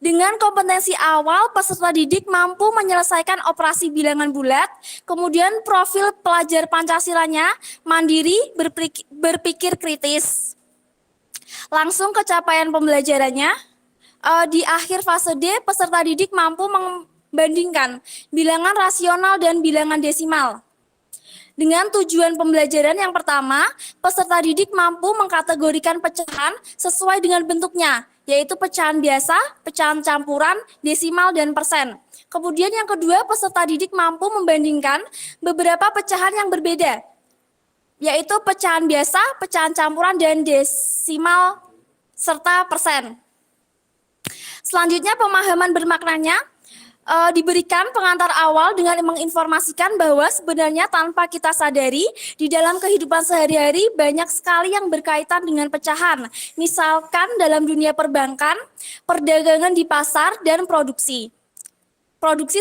Dengan kompetensi awal, peserta didik mampu menyelesaikan operasi bilangan bulat, kemudian profil pelajar Pancasilanya mandiri, berpikir kritis. Langsung ke capaian pembelajarannya, di akhir fase D, peserta didik mampu membandingkan bilangan rasional dan bilangan desimal. Dengan tujuan pembelajaran yang pertama, peserta didik mampu mengkategorikan pecahan sesuai dengan bentuknya, yaitu pecahan biasa, pecahan campuran, desimal, dan persen. Kemudian yang kedua, peserta didik mampu membandingkan beberapa pecahan yang berbeda, yaitu pecahan biasa, pecahan campuran, dan desimal, serta persen. Selanjutnya, pemahaman bermaknanya diberikan pengantar awal dengan menginformasikan bahwa sebenarnya tanpa kita sadari, di dalam kehidupan sehari-hari banyak sekali yang berkaitan dengan pecahan. Misalkan dalam dunia perbankan, perdagangan di pasar, dan produksi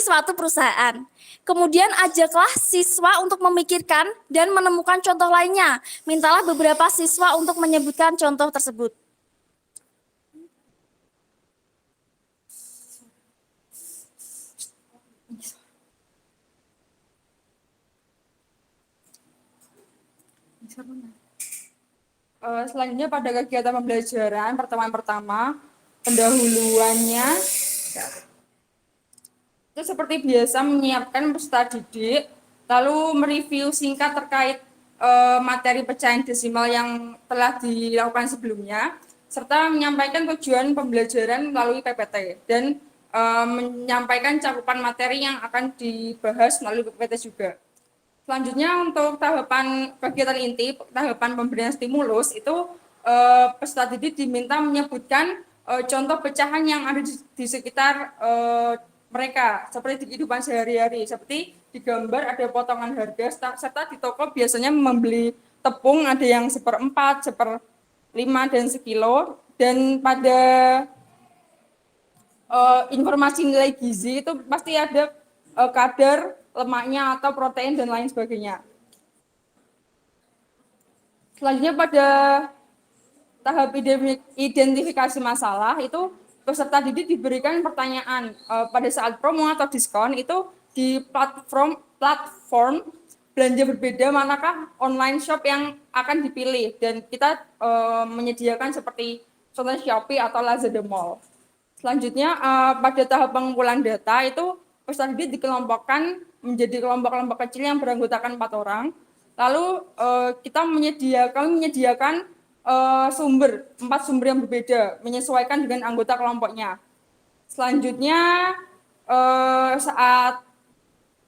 suatu perusahaan. Kemudian ajaklah siswa untuk memikirkan dan menemukan contoh lainnya. Mintalah beberapa siswa untuk menyebutkan contoh tersebut. Selanjutnya pada kegiatan pembelajaran pertemuan pertama, pendahuluannya itu seperti biasa menyiapkan peserta didik, lalu mereview singkat terkait materi pecahan desimal yang telah dilakukan sebelumnya, serta menyampaikan tujuan pembelajaran melalui PPT dan menyampaikan cakupan materi yang akan dibahas melalui PPT juga. Selanjutnya untuk tahapan kegiatan inti, tahapan pemberian stimulus itu peserta didik diminta menyebutkan contoh pecahan yang ada di sekitar mereka, seperti di kehidupan sehari-hari, seperti di gambar ada potongan harga, serta di toko biasanya membeli tepung ada yang 1/4, 1/5, dan sekilo, dan pada informasi nilai gizi itu pasti ada kadar lemaknya atau protein dan lain sebagainya. Selanjutnya pada tahap identifikasi masalah itu peserta didik diberikan pertanyaan pada saat promo atau diskon itu di platform belanja berbeda manakah online shop yang akan dipilih, dan kita menyediakan seperti contoh Shopee atau Lazada Mall. Selanjutnya pada tahap pengumpulan data itu peserta didik dikelompokkan menjadi kelompok-kelompok kecil yang beranggotakan 4 orang. Lalu kita menyediakan 4 sumber yang berbeda, menyesuaikan dengan anggota kelompoknya. Selanjutnya saat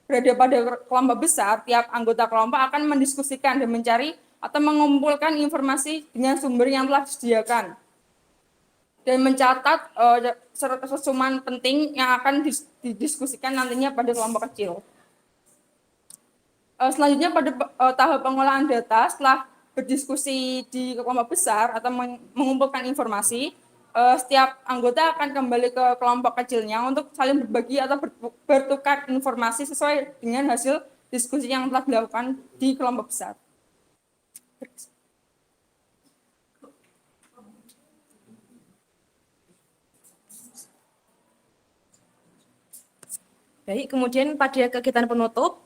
berada pada kelompok besar, tiap anggota kelompok akan mendiskusikan dan mencari atau mengumpulkan informasi dengan sumber yang telah disediakan dan mencatat resuman penting yang akan didiskusikan nantinya pada kelompok kecil. Selanjutnya pada tahap pengolahan data, setelah berdiskusi di kelompok besar atau mengumpulkan informasi, setiap anggota akan kembali ke kelompok kecilnya untuk saling berbagi atau bertukar informasi sesuai dengan hasil diskusi yang telah dilakukan di kelompok besar. Baik, kemudian pada kegiatan penutup,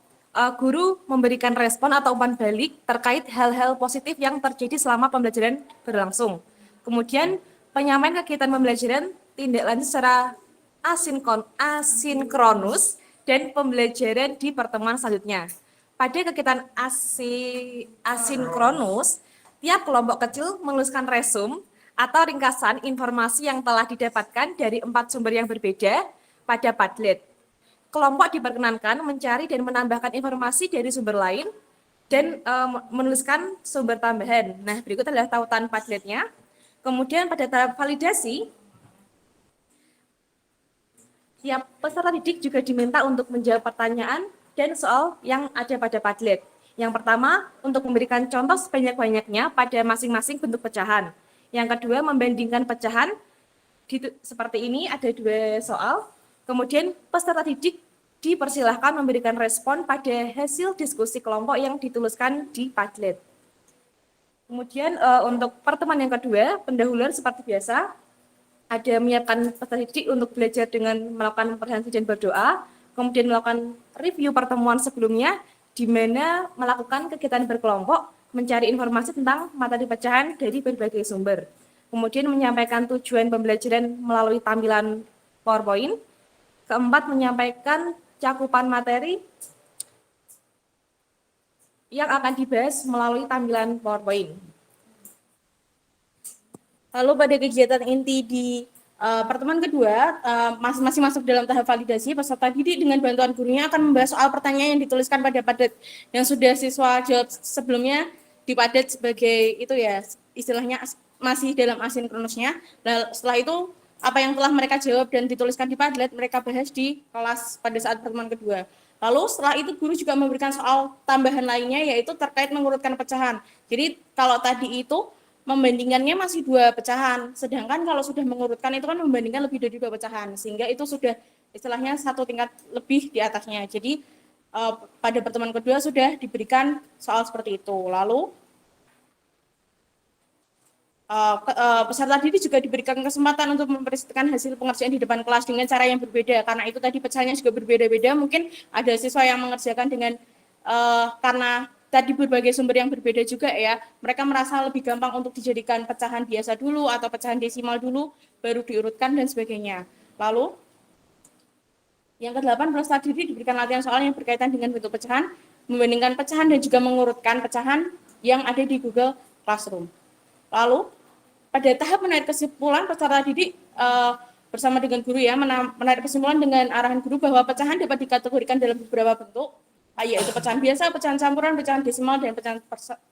guru memberikan respon atau umpan balik terkait hal-hal positif yang terjadi selama pembelajaran berlangsung. Kemudian penyampaian kegiatan pembelajaran tindak lanjut secara asinkronus dan pembelajaran di pertemuan selanjutnya. Pada kegiatan asinkronus, tiap kelompok kecil menuliskan resum atau ringkasan informasi yang telah didapatkan dari 4 sumber yang berbeda pada Padlet. Kelompok diperkenankan mencari dan menambahkan informasi dari sumber lain dan menuliskan sumber tambahan. Nah, berikut adalah tautan Padletnya. Kemudian pada tahap validasi, tiap peserta didik juga diminta untuk menjawab pertanyaan dan soal yang ada pada Padlet. Yang pertama, untuk memberikan contoh sebanyak-banyaknya pada masing-masing bentuk pecahan. Yang kedua, membandingkan pecahan seperti ini, ada 2 soal. Kemudian peserta didik dipersilahkan memberikan respon pada hasil diskusi kelompok yang dituliskan di Padlet. Kemudian untuk pertemuan yang kedua, pendahuluan seperti biasa, ada menyiapkan peserta didik untuk belajar dengan melakukan komprehensi dan berdoa, kemudian melakukan review pertemuan sebelumnya, di mana melakukan kegiatan berkelompok, mencari informasi tentang materi pecahan dari berbagai sumber. Kemudian menyampaikan tujuan pembelajaran melalui tampilan PowerPoint. Keempat, menyampaikan cakupan materi yang akan dibahas melalui tampilan PowerPoint. Lalu pada kegiatan inti di pertemuan kedua, masih masuk dalam tahap validasi, peserta didik dengan bantuan gurunya akan membahas soal pertanyaan yang dituliskan pada Padlet yang sudah siswa jawab sebelumnya di Padlet sebagai itu ya, istilahnya masih dalam asinkronusnya. Nah, setelah itu apa yang telah mereka jawab dan dituliskan di Padlet mereka bahas di kelas pada saat pertemuan kedua. Lalu setelah itu guru juga memberikan soal tambahan lainnya yaitu terkait mengurutkan pecahan. Jadi kalau tadi itu membandingkannya masih 2 pecahan, sedangkan kalau sudah mengurutkan itu kan membandingkan lebih dari 2 pecahan, sehingga itu sudah istilahnya 1 tingkat lebih di atasnya. Jadi pada pertemuan kedua sudah diberikan soal seperti itu. Lalu peserta didik juga diberikan kesempatan untuk mempresentasikan hasil pengerjaan di depan kelas dengan cara yang berbeda, karena itu tadi pecahannya juga berbeda-beda. Mungkin ada siswa yang mengerjakan dengan karena tadi berbagai sumber yang berbeda juga ya, mereka merasa lebih gampang untuk dijadikan pecahan biasa dulu atau pecahan desimal dulu, baru diurutkan dan sebagainya. Lalu yang ke-8, peserta didik diberikan latihan soal yang berkaitan dengan bentuk pecahan, membandingkan pecahan dan juga mengurutkan pecahan yang ada di Google Classroom. Lalu pada tahap menarik kesimpulan, peserta didik bersama dengan guru ya menarik kesimpulan dengan arahan guru bahwa pecahan dapat dikategorikan dalam beberapa bentuk, yaitu pecahan biasa, pecahan campuran, pecahan desimal, dan pecahan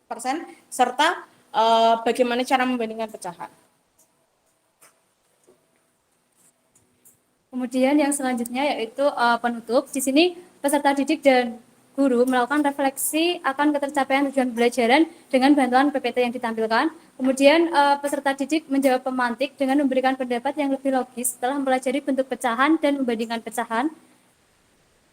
persen, serta bagaimana cara membandingkan pecahan. Kemudian yang selanjutnya yaitu penutup. Di sini peserta didik dan guru melakukan refleksi akan ketercapaian tujuan pembelajaran dengan bantuan PPT yang ditampilkan. Kemudian peserta didik menjawab pemantik dengan memberikan pendapat yang lebih logis setelah mempelajari bentuk pecahan dan membandingkan pecahan.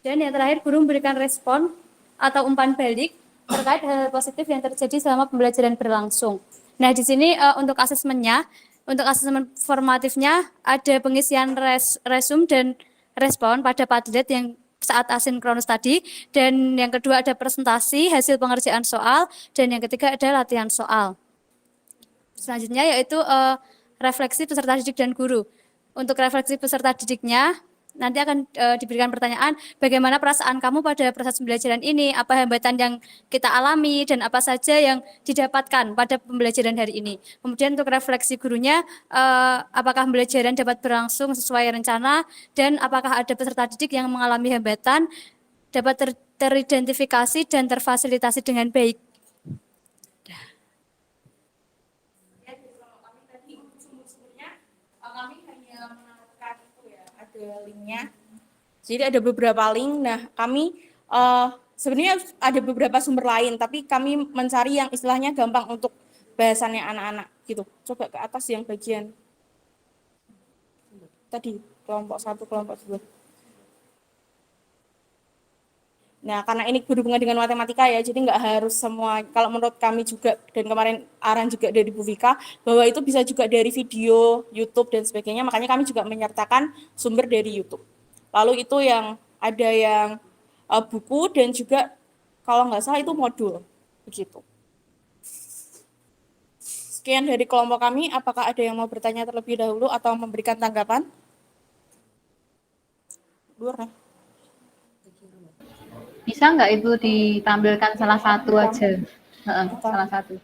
Dan yang terakhir, guru memberikan respon atau umpan balik terkait hal positif yang terjadi selama pembelajaran berlangsung. Nah, di sini untuk asesmennya, untuk asesmen formatifnya ada pengisian resume dan respon pada Padlet yang saat asinkronus tadi, dan yang kedua ada presentasi hasil pengerjaan soal, dan yang ketiga ada latihan soal. Selanjutnya yaitu refleksi peserta didik dan guru. Untuk refleksi peserta didiknya, nanti akan diberikan pertanyaan, bagaimana perasaan kamu pada proses pembelajaran ini, apa hambatan yang kita alami, dan apa saja yang didapatkan pada pembelajaran hari ini. Kemudian untuk refleksi gurunya, apakah pembelajaran dapat berlangsung sesuai rencana, dan apakah ada peserta didik yang mengalami hambatan, dapat teridentifikasi dan terfasilitasi dengan baik. Linknya. Jadi ada beberapa link. Nah, kami sebenarnya ada beberapa sumber lain, tapi kami mencari yang istilahnya gampang untuk bahasannya anak-anak gitu. Coba ke atas yang bagian tadi kelompok 1, kelompok 2. Nah, karena ini berhubungan dengan matematika ya, jadi nggak harus semua. Kalau menurut kami juga, dan kemarin arahan juga dari Bu Vika, bahwa itu bisa juga dari video, YouTube, dan sebagainya. Makanya kami juga menyertakan sumber dari YouTube. Lalu itu yang ada yang buku, dan juga kalau nggak salah itu modul. Begitu. Sekian dari kelompok kami. Apakah ada yang mau bertanya terlebih dahulu atau memberikan tanggapan? Luar nih. Bisa nggak Ibu ditampilkan salah satu aja? Salah satu.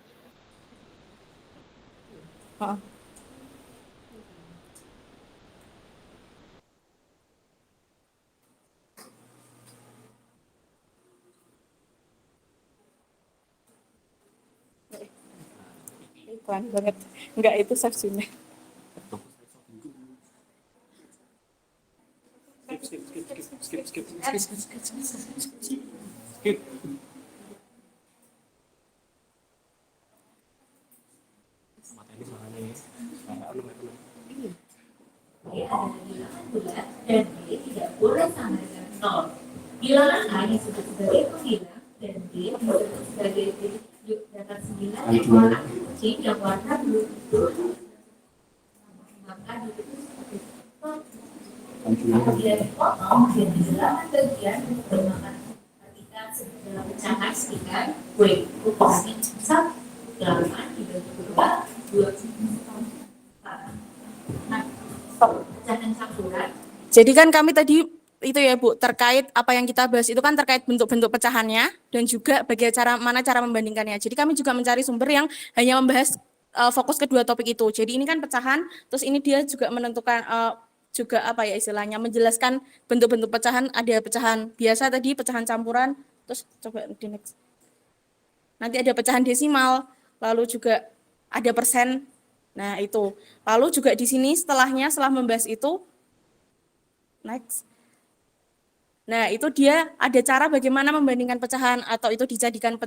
Iklan banget. Enggak, itu seksinya. Skip. Dan tidak boleh sampai 0. A disebut sebagai penghilang dan B disebut sebagai petunjuk data 9 yang warna kuning yang warna belum itu, maka itu seperti itu. Apabila dipotong dan di dalam bagian menggunakan ketika dalam pecahan sekitar kue ukurannya 1/8 dibagi 2 nah, pecahan campuran. Jadi kan kami tadi itu ya Bu, terkait apa yang kita bahas itu kan terkait bentuk-bentuk pecahannya dan juga bagaimana cara membandingkannya. Jadi kami juga mencari sumber yang hanya membahas fokus kedua topik itu. Jadi ini kan pecahan, terus ini dia juga menentukan juga apa ya istilahnya, menjelaskan bentuk-bentuk pecahan. Ada pecahan biasa tadi, pecahan campuran, terus coba di next. Nanti ada pecahan desimal, lalu juga ada persen. Nah itu. Lalu juga di sini setelahnya, setelah membahas itu, next. Nah, itu dia ada cara bagaimana membandingkan pecahan atau itu dijadikan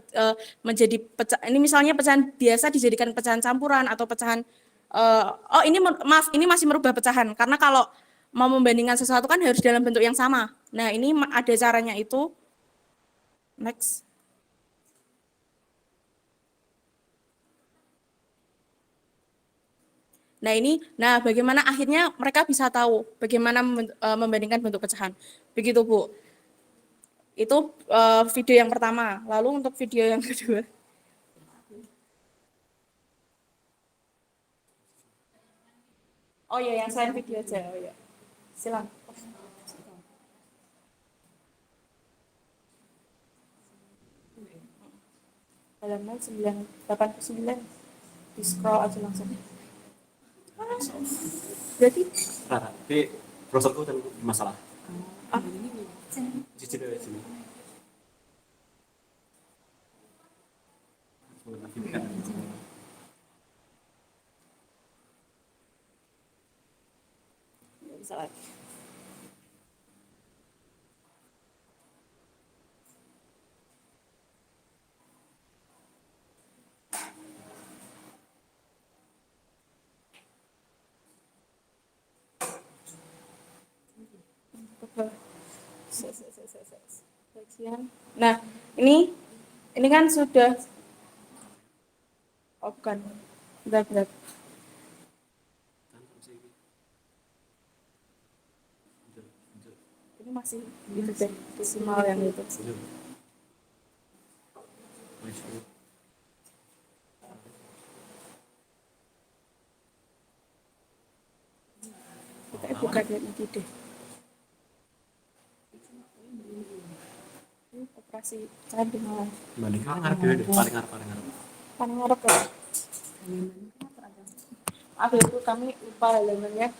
menjadi ini misalnya pecahan biasa dijadikan pecahan campuran atau pecahan maaf, ini masih merubah pecahan karena kalau mau membandingkan sesuatu kan harus dalam bentuk yang sama. Nah, ini ada caranya itu. Next. Nah bagaimana akhirnya mereka bisa tahu bagaimana membandingkan bentuk pecahan. Begitu Bu. Itu video yang pertama. Lalu untuk video yang kedua. Oh iya, yang selain video aja. Oh iya. Silakan. Halaman 989. Di scroll aja langsung. Berarti tapi brosurku dan masalah. Cici dari sini. bisa lagi. Bagian. Nah, ini kan sudah bukan. Benar. Ini masih itu deh, desimal yang itu. Kita buka dari itu deh. Operasi pecahan desimal. Bandingkan ngarep deh, paling ngarep. Paling ngarep ya. Apa itu kami lupa halamannya.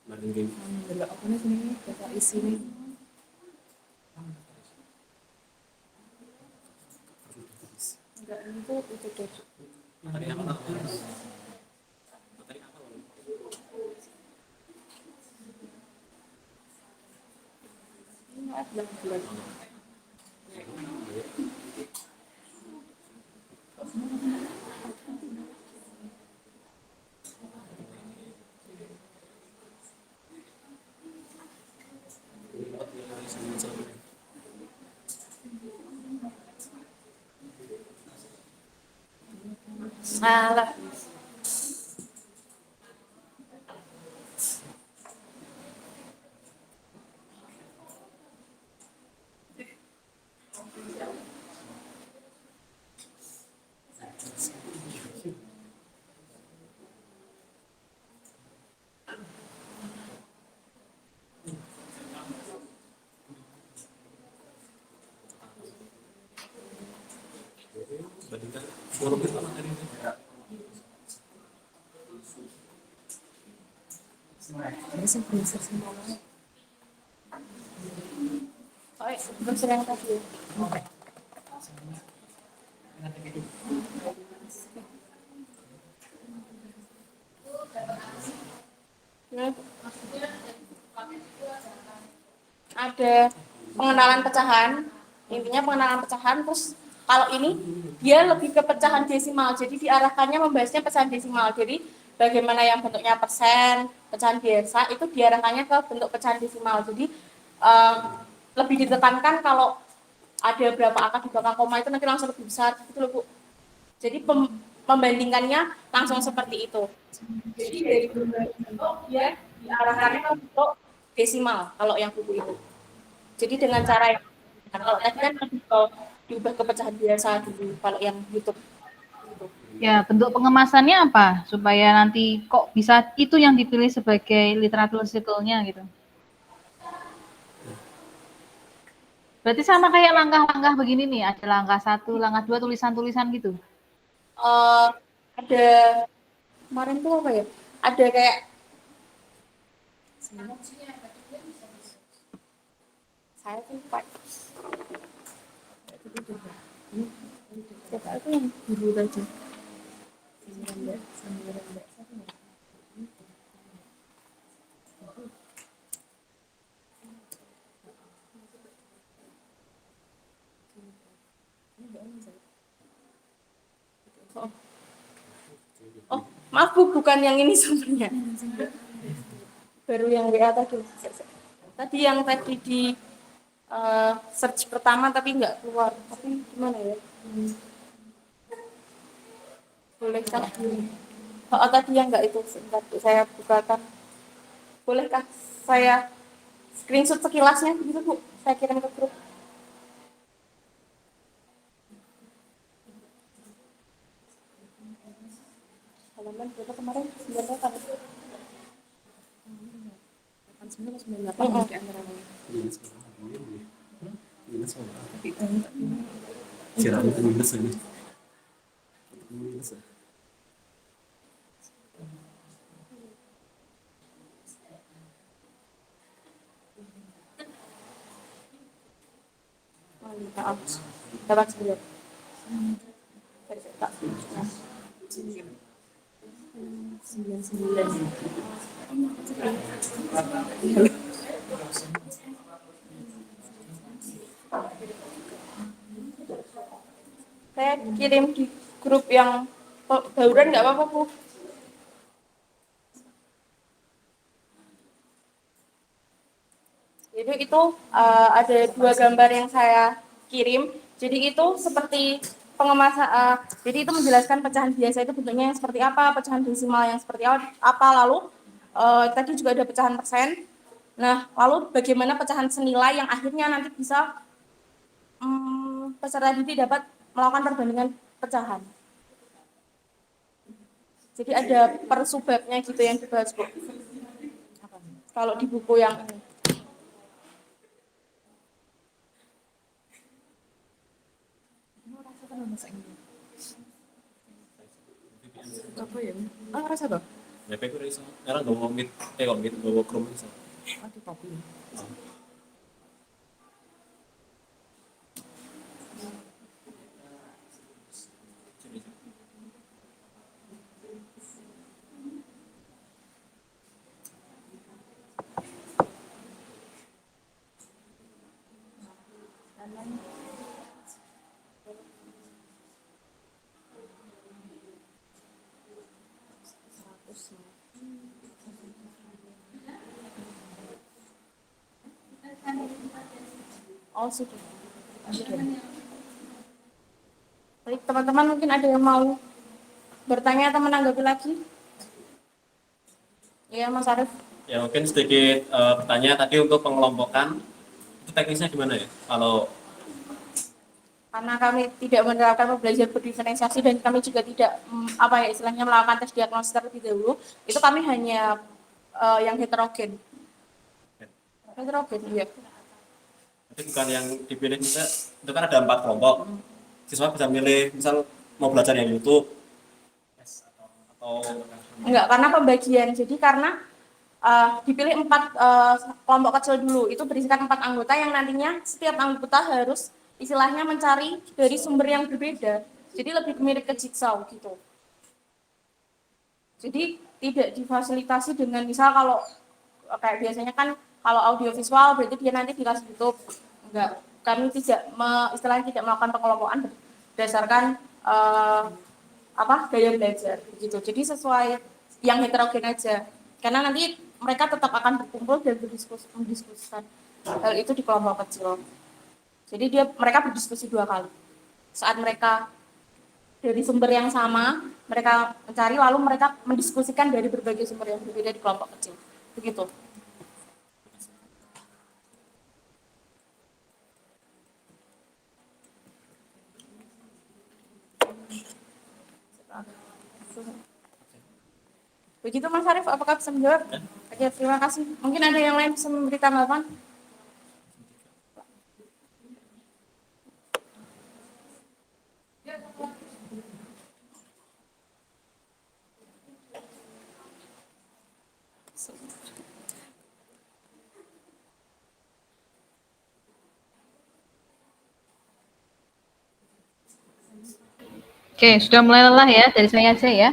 Bandingin. Apa nih sini data isi nih. Enggak, ini tuh itu deh. Bulan. Salah. Bandingkan forum itu sama tadi. Brosur yang tadi. Ada pengenalan pecahan, intinya pengenalan pecahan, terus kalau ini dia lebih ke pecahan desimal, jadi diarahkannya membahasnya pecahan desimal. Jadi bagaimana yang bentuknya persen, pecahan biasa itu diarahkannya ke bentuk pecahan desimal. Jadi lebih ditekankan kalau ada berapa angka di belakang koma itu nanti langsung lebih besar gitu loh Bu. Jadi membandingkannya langsung seperti itu. Jadi dari bentuk dia diarahkannya ke bentuk desimal kalau yang buku itu. Jadi dengan cara yang kalau tadi kan lebih ke diubah ke pecahan biasa dulu kalau yang YouTube. Ya, bentuk pengemasannya apa supaya nanti kok bisa itu yang dipilih sebagai literatur sipilnya gitu. Berarti sama kayak langkah-langkah begini nih, ada langkah 1, langkah 2, tulisan-tulisan gitu. Ada kemarin tuh apa ya? Ada kayak saya tuh lupa. Siapa itu yang biru tadi? Oh, maaf Bu, bukan yang ini sebenarnya. Baru yang WA tadi. Tadi yang tadi di search pertama tapi nggak keluar. Tapi gimana ya? Bolehkah? Oh, tadi yang nggak itu, sebentar saya bukakan. Bolehkah saya screenshot sekilasnya gitu Bu? Saya kirim ke grup. Halaman berapa kemarin? 98. 98 di antara dapat 9. Saya kirim di grup yang bauran nggak apa-apa Bu. Jadi itu ada 2 gambar yang saya kirim. Jadi itu seperti pengemasan. Jadi itu menjelaskan pecahan biasa itu bentuknya yang seperti apa, pecahan desimal yang seperti apa. Lalu tadi juga ada pecahan persen. Nah, lalu bagaimana pecahan senilai yang akhirnya nanti bisa peserta didik dapat melakukan perbandingan pecahan. Jadi ada per subbabnya gitu yang dibahas Bu. Kalau di buku yang ini. Apa ya? Rasa apa? DP ku iso. Karena nggawa Meet, nggawa Chrome iso. Di kopi. Oh sudah. Baik teman-teman, mungkin ada yang mau bertanya atau menanggapi lagi? Ya Mas Arief. Ya mungkin sedikit bertanya tadi untuk pengelompokan itu teknisnya gimana ya? Kalau Karena kami tidak menerapkan pembelajaran berdiferensiasi dan kami juga tidak istilahnya melakukan tes diagnosis terlebih dahulu, itu kami hanya yang heterogen. Heterogen, iya. Jadi bukan yang dipilih misalnya itu kan ada 4 kelompok. Siswa bisa milih misal mau belajar yang YouTube atau enggak, karena pembagian. Jadi karena dipilih 4 kelompok kecil dulu, itu berisikan 4 anggota yang nantinya setiap anggota harus istilahnya mencari dari sumber yang berbeda. Jadi lebih mirip ke jigsaw gitu. Jadi tidak difasilitasi dengan misal kalau kayak biasanya kan kalau audiovisual berarti dia nanti dikasih YouTube. Enggak, kami istilahnya tidak melakukan pengelompokan berdasarkan gaya belajar gitu. Jadi sesuai yang heterogen aja. Karena nanti mereka tetap akan berkumpul dan mendiskusikan hal itu di kelompok kecil. Jadi mereka berdiskusi 2 kali. Saat mereka dari sumber yang sama, mereka mencari lalu mereka mendiskusikan dari berbagai sumber yang berbeda di kelompok kecil. Begitu. Begitu Mas Arief, apakah bisa menjawab? Oke, terima kasih. Mungkin ada yang lain bisa memberi tanggapan? Oke, sudah mulai lelah ya, dari saya aja ya.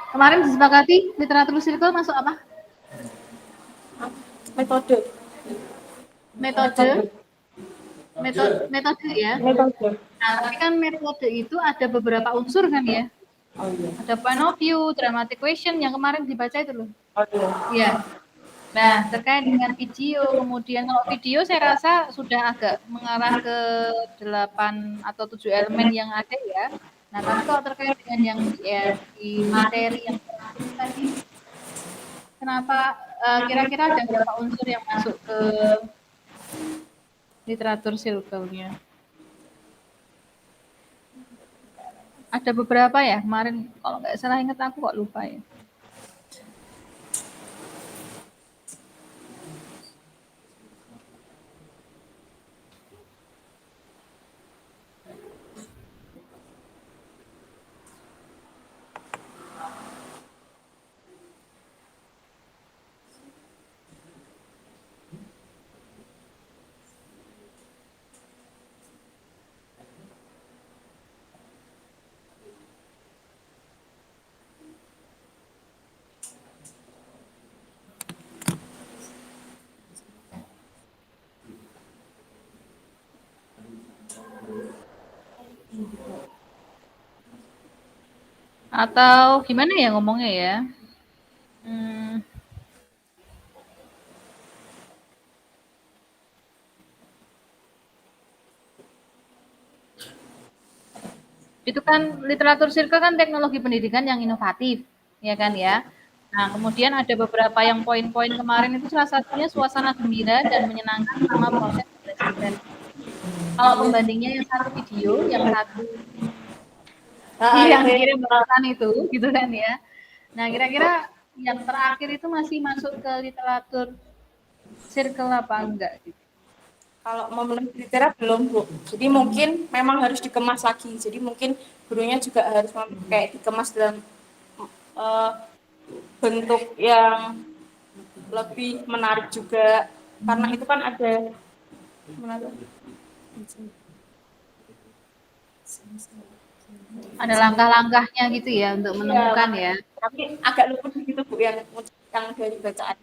Kemarin disepakati literatur circle masuk apa? Metode ya. Metode. Nah, tapi kan metode itu ada beberapa unsur kan ya? Oh iya. Ada point of view, dramatic question yang kemarin dibaca itu loh. Oh iya. Iya. Nah, terkait dengan video, kemudian kalau video saya rasa sudah agak mengarah ke 8 atau 7 elemen yang ada ya. Nah, tapi kalau terkait dengan yang di materi yang tadi, kenapa kira-kira ada beberapa unsur yang masuk ke literatur circle-nya? Ada beberapa ya, kemarin kalau nggak salah ingat aku kok lupa ya. Atau gimana ya ngomongnya ya? Itu kan literatur circle kan teknologi pendidikan yang inovatif, ya kan ya? Nah, kemudian ada beberapa yang poin-poin kemarin itu salah satunya suasana gembira dan menyenangkan sama proses belajar. Kalau pembandingnya yang satu video, yang satu yang dikirim pesan itu, gitu kan ya. Nah, kira-kira yang terakhir itu masih masuk ke literatur circle apa enggak? Gitu. Kalau memenuhi kriteria belum, Bu. Jadi mungkin memang harus dikemas lagi. Jadi mungkin gurunya juga harus kayak dikemas dalam bentuk yang lebih menarik juga. Karena itu kan ada langkah-langkahnya gitu ya untuk menemukan ya. Tapi agak luput gitu Bu yang dari bacaan.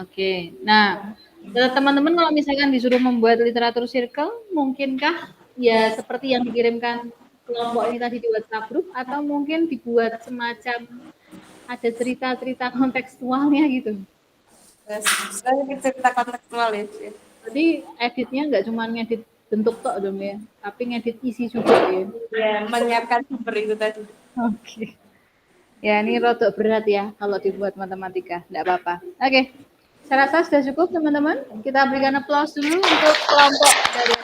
Oke. Nah, teman-teman kalau misalkan disuruh membuat literatur circle, mungkinkah ya seperti yang dikirimkan kelompok ini tadi di WhatsApp group, atau mungkin dibuat semacam ada cerita-cerita kontekstualnya gitu? Cerita kontekstual ya. Jadi editnya nggak cuma ngedit bentuk tok dong ya, tapi ngedit isi juga ya. Ya, menyiapkan sumber itu tadi. Oke. Ya, ini rodok berat ya kalau dibuat matematika, nggak apa-apa. Oke. Saya rasa sudah cukup teman-teman. Kita berikan aplaus dulu untuk kelompok dari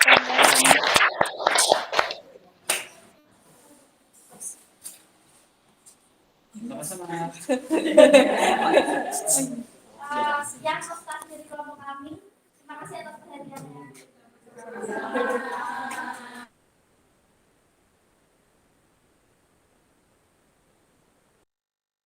Yang staff dari kelompok kami, terima kasih atas perhatiannya.